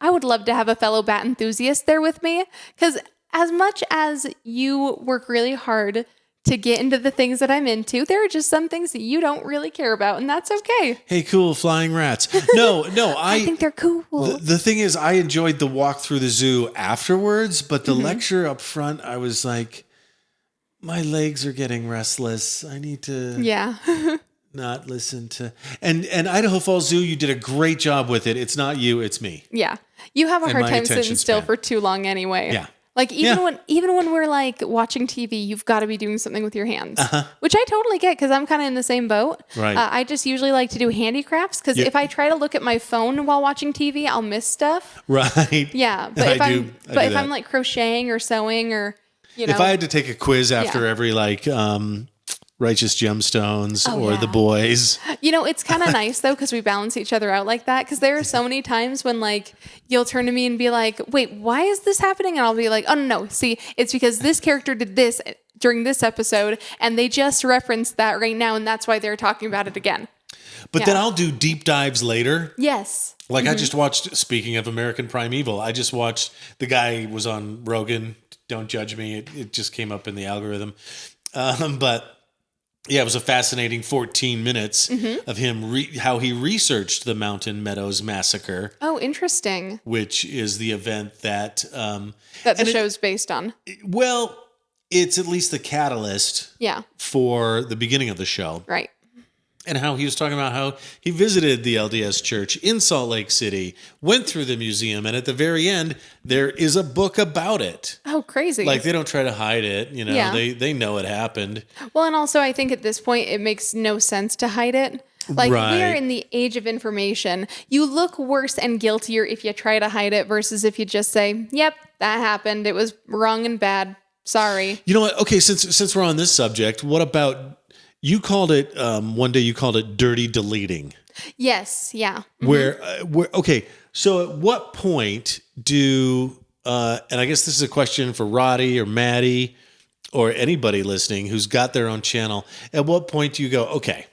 would love to have a fellow bat enthusiast there with me because as much as you work really hard to get into the things that I'm into, there are just some things that you don't really care about, and that's okay. Hey, cool flying rats. No, I think they're cool. The thing is, I enjoyed the walk through the zoo afterwards, but the lecture up front, I was like, my legs are getting restless. I need to not listen to... And Idaho Falls Zoo, you did a great job with it. It's not you, it's me. Yeah. You have a hard time sitting still for too long anyway. Yeah. Like even when we're like watching TV, you've got to be doing something with your hands, which I totally get because I'm kind of in the same boat. Right. I just usually like to do handicrafts because if I try to look at my phone while watching TV, I'll miss stuff. Right. Yeah, but if I'm like crocheting or sewing or if I had to take a quiz after every like Righteous Gemstones The Boys. It's kind of nice though because we balance each other out like that because there are so many times when like you'll turn to me and be like, wait, why is this happening? And I'll be like, oh no, see, it's because this character did this during this episode and they just referenced that right now and that's why they're talking about it again. But then I'll do deep dives later. Yes. Like I just watched, speaking of American Primeval, I just watched, the guy was on Rogan. Don't judge me. It just came up in the algorithm. But yeah, it was a fascinating 14 minutes of him, how he researched the Mountain Meadows Massacre. Oh, interesting. Which is the event that... that the show's based on. Well, it's at least the catalyst for the beginning of the show. Right. And how he was talking about how he visited the LDS church in Salt Lake City, went through the museum, and at the very end, there is a book about it. Oh, crazy. Like, they don't try to hide it. They know it happened. Well, and also, I think at this point, it makes no sense to hide it. Like, we are in the age of information. You look worse and guiltier if you try to hide it versus if you just say, yep, that happened. It was wrong and bad. Sorry. You know what? Okay, since we're on this subject, what about... You called it, one day you called it dirty deleting. Yes, yeah. Mm-hmm. Okay, so at what point do, and I guess this is a question for Roddy or Maddie or anybody listening who's got their own channel, at what point do you go, okay,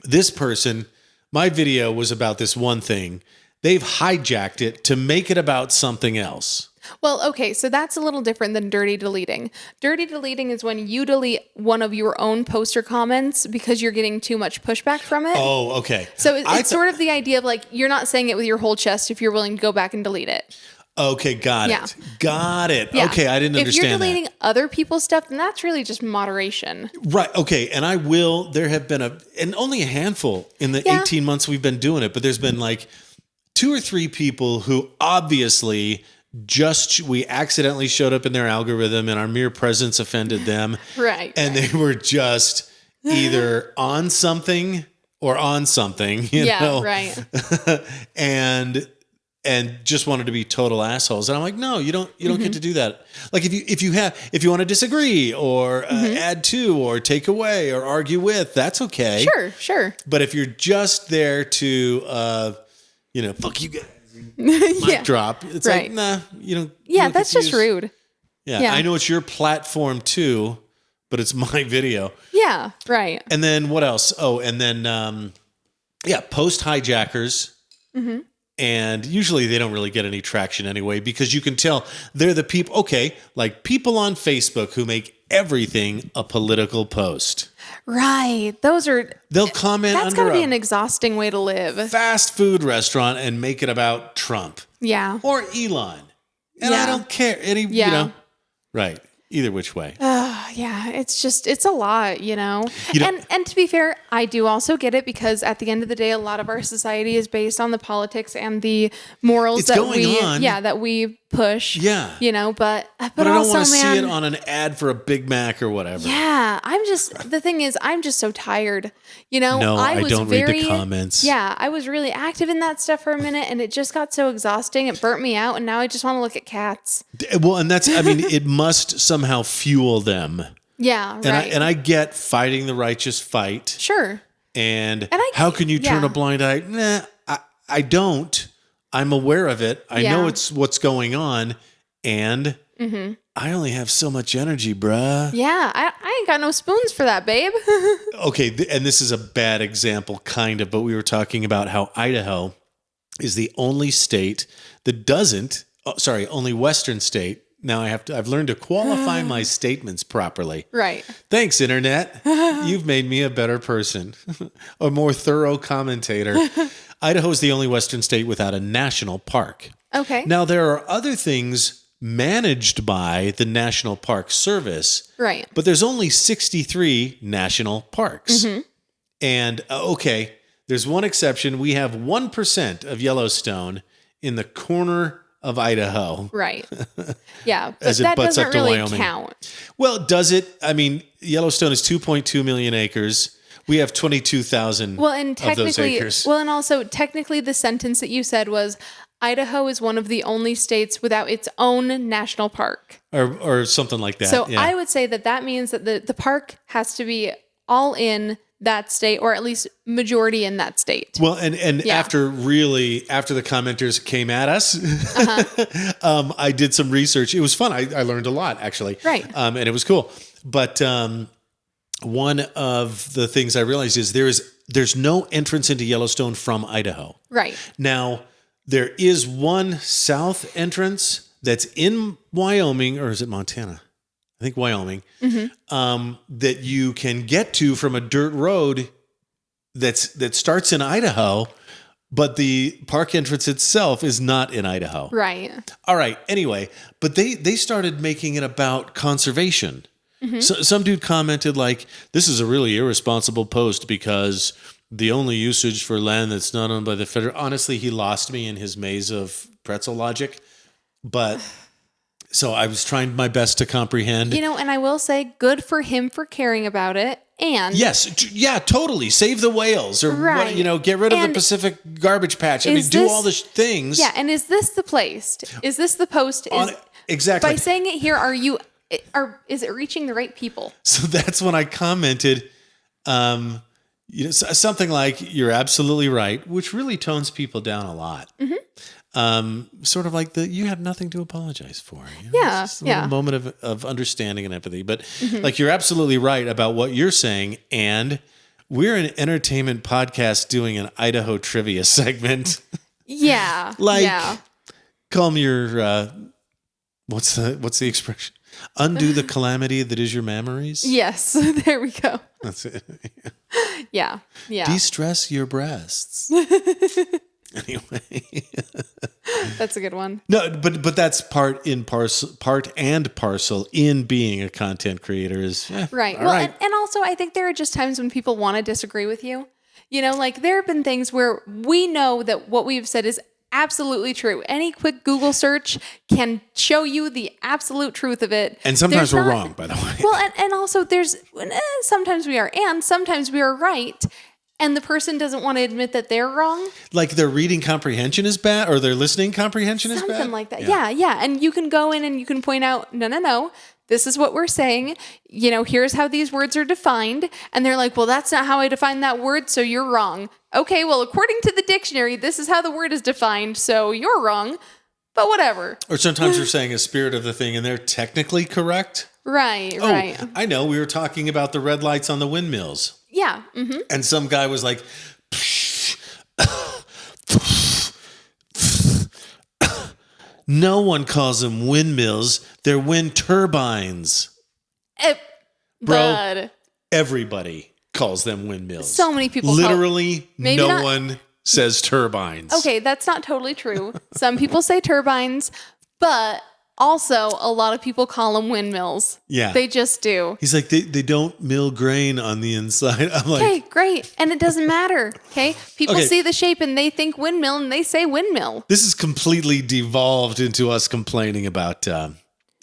this person, my video was about this one thing, they've hijacked it to make it about something else. Well, okay, so that's a little different than dirty deleting. Dirty deleting is when you delete one of your own poster comments because you're getting too much pushback from it. Oh, okay. So it's sort of the idea of like, you're not saying it with your whole chest if you're willing to go back and delete it. Okay, got it. Got it. Yeah. Okay, I didn't understand that. If you're deleting other people's stuff, then that's really just moderation. Right, okay, and there have been only a handful in the 18 months we've been doing it, but there's been like 2 or 3 people who obviously... we accidentally showed up in their algorithm and our mere presence offended them. Right. And they were just either on something or on something, you know? Right. and just wanted to be total assholes. And I'm like, no, you don't get to do that. Like if you want to disagree or add to or take away or argue with, that's okay. Sure. But if you're just there to, fuck you guys. Mic drop. It's like, nah, you don't. Yeah, that's just rude. Yeah, I know it's your platform too, but it's my video. Yeah, right. And then what else? Oh, and then, post hijackers. Mm-hmm. And usually they don't really get any traction anyway, because you can tell they're the people, like people on Facebook who make everything a political post. Right. They'll comment that's under gotta be an exhausting way to live. fast food restaurant and make it about Trump. Yeah. Or Elon. And I don't care. Right. Either which way. Yeah, it's a lot, And to be fair, I do also get it because at the end of the day, a lot of our society is based on the politics and the morals that we push. Yeah. But I don't also, want to see it on an ad for a Big Mac or whatever. Yeah, the thing is, I'm just so tired. No, I don't read the comments. Yeah, I was really active in that stuff for a minute and it just got so exhausting. It burnt me out and now I just want to look at cats. Well, and it must somehow fuel them. Yeah, right. And I get fighting the righteous fight. Sure. And how can you turn a blind eye? Nah, I don't. I'm aware of it. I know it's what's going on. And I only have so much energy, bruh. Yeah, I ain't got no spoons for that, babe. Okay, and this is a bad example, kind of, but we were talking about how Idaho is the only state that doesn't, only Western state. Now I've learned to qualify my statements properly. Right. Thanks, Internet. You've made me a better person, a more thorough commentator. Idaho is the only Western state without a national park. Okay. Now, there are other things managed by the National Park Service. Right. But there's only 63 national parks. And, there's one exception. We have 1% of Yellowstone in the corner of Idaho. Right. Yeah. But as it that butts doesn't up to really Wyoming. count. Well, does it? I mean, Yellowstone is 2.2 million acres. We have 22,000 of those acres. Well, and also technically the sentence that you said was Idaho is one of the only states without its own national park. Or something like that. So I would say that means that the park has to be all in that state, or at least majority in that state. Well, and after the commenters came at us, I did some research. It was fun. I learned a lot, actually. Right. And it was cool. But one of the things I realized is there's no entrance into Yellowstone from Idaho. Right. Now, there is one south entrance that's in Wyoming, or is it Montana? I think Wyoming, that you can get to from a dirt road that starts in Idaho, but the park entrance itself is not in Idaho. Right. All right. Anyway, but they started making it about conservation. So, some dude commented like, "This is a really irresponsible post because the only usage for land that's not owned by the federal." Honestly, he lost me in his maze of pretzel logic, but. So I was trying my best to comprehend. And I will say, good for him for caring about it. And yes, yeah, totally. Save the whales, or right. Get rid of the Pacific garbage patch. Do all the things. Yeah, and is this the place? Is this the post? Exactly. By saying it here, is it reaching the right people? So that's when I commented, something like, "You're absolutely right," which really tones people down a lot. Sort of like you have nothing to apologize for. Yeah. It's just a little moment of understanding and empathy. But like, you're absolutely right about what you're saying. And we're an entertainment podcast doing an Idaho trivia segment. Yeah. Call me your, what's the expression? Undo the calamity that is your memories. Yes. There we go. That's it. Yeah. De-stress your breasts. Anyway, that's a good one. No, but that's part and parcel in being a content creator is right. Well, right. And also I think there are just times when people want to disagree with you. Like there have been things where we know that what we've said is absolutely true. Any quick Google search can show you the absolute truth of it. And sometimes we're wrong, by the way. Well, and also there's sometimes we are, and sometimes we are right. And the person doesn't want to admit that they're wrong. Like their reading comprehension is bad, or their listening comprehension is bad? Something like that. Yeah. And you can go in and you can point out, no. This is what we're saying. Here's how these words are defined. And they're like, well, that's not how I define that word, so you're wrong. Okay, well, according to the dictionary, this is how the word is defined, so you're wrong. But whatever. Or sometimes you're saying a spirit of the thing, and they're technically correct. Right. I know. We were talking about the red lights on the windmills. Yeah. And some guy was like, no one calls them windmills. They're wind turbines. Bro. everybody calls them windmills. So many people literally no one says turbines. Okay, that's not totally true. Some people say turbines, but also a lot of people call them windmills. Yeah. They just do. He's like, they don't mill grain on the inside. I'm like, okay, great. And it doesn't matter. Okay. People see the shape and they think windmill and they say windmill. This is completely devolved into us complaining about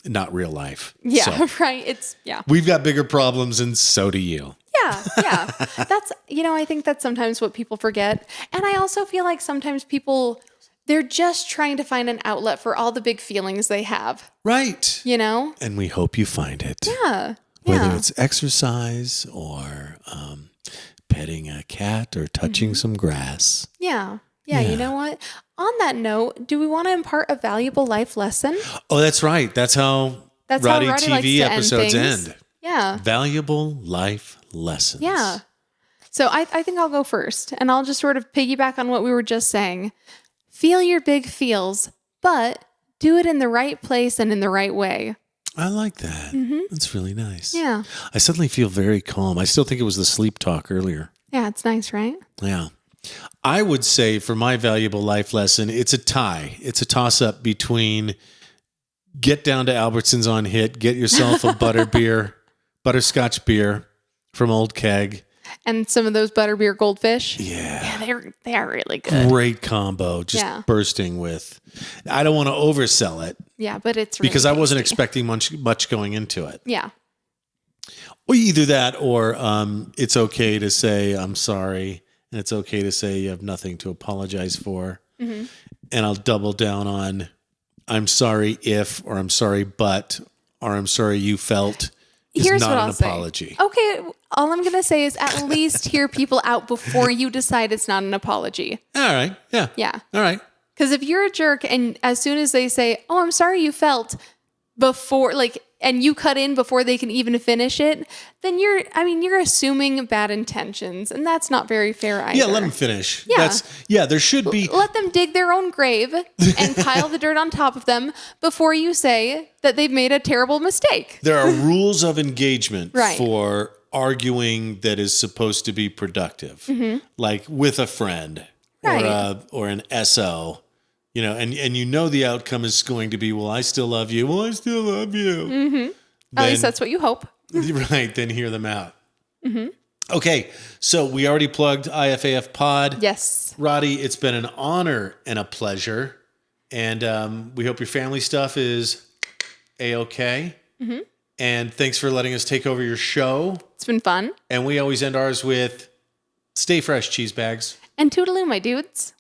not real life. Yeah, so, right. We've got bigger problems and so do you. Yeah. That's, I think that's sometimes what people forget. And I also feel like sometimes people, they're just trying to find an outlet for all the big feelings they have. Right. And we hope you find it. Yeah. Whether it's exercise or petting a cat or touching some grass. Yeah. You know what? On that note, do we want to impart a valuable life lesson? Oh, that's right. That's how RoddyTV episodes end. Yeah. Valuable life lessons. Yeah. So I think I'll go first, and I'll just sort of piggyback on what we were just saying. Feel your big feels, but do it in the right place and in the right way. I like that. Mm-hmm. That's really nice. Yeah. I suddenly feel very calm. I still think it was the sleep talk earlier. Yeah, it's nice, right? Yeah. I would say for my valuable life lesson, it's a tie. It's a toss-up between get down to Albertsons on Hit, get yourself a butterscotch beer from Old Keg. And some of those butterbeer goldfish. Yeah. They are really good. Great combo. Just bursting with. I don't want to oversell it. Yeah, but it's really because I wasn't expecting much going into it. Yeah. Well, either that or it's okay to say I'm sorry. And it's okay to say you have nothing to apologize for. Mm-hmm. And I'll double down on I'm sorry if, or I'm sorry but, or I'm sorry you felt is Here's not what an I'll apology. Say. Okay, all I'm going to say is at least hear people out before you decide it's not an apology. All right. Yeah. Yeah. All right. Because if you're a jerk and as soon as they say, oh, I'm sorry you felt before, and you cut in before they can even finish it, then you're assuming bad intentions, and that's not very fair either. Yeah, let them finish. Yeah. There should be. Let them dig their own grave and pile the dirt on top of them before you say that they've made a terrible mistake. There are rules of engagement for arguing that is supposed to be productive, like with a friend or an SO. And the outcome is going to be, well, I still love you. Well, I still love you. Mm-hmm. At least that's what you hope. Right. Then hear them out. Mm-hmm. Okay. So we already plugged IFAF Pod. Yes. Roddy, it's been an honor and a pleasure. And we hope your family stuff is A-okay. Mm-hmm. And thanks for letting us take over your show. It's been fun. And we always end ours with stay fresh, cheese bags. And toodaloo, my dudes.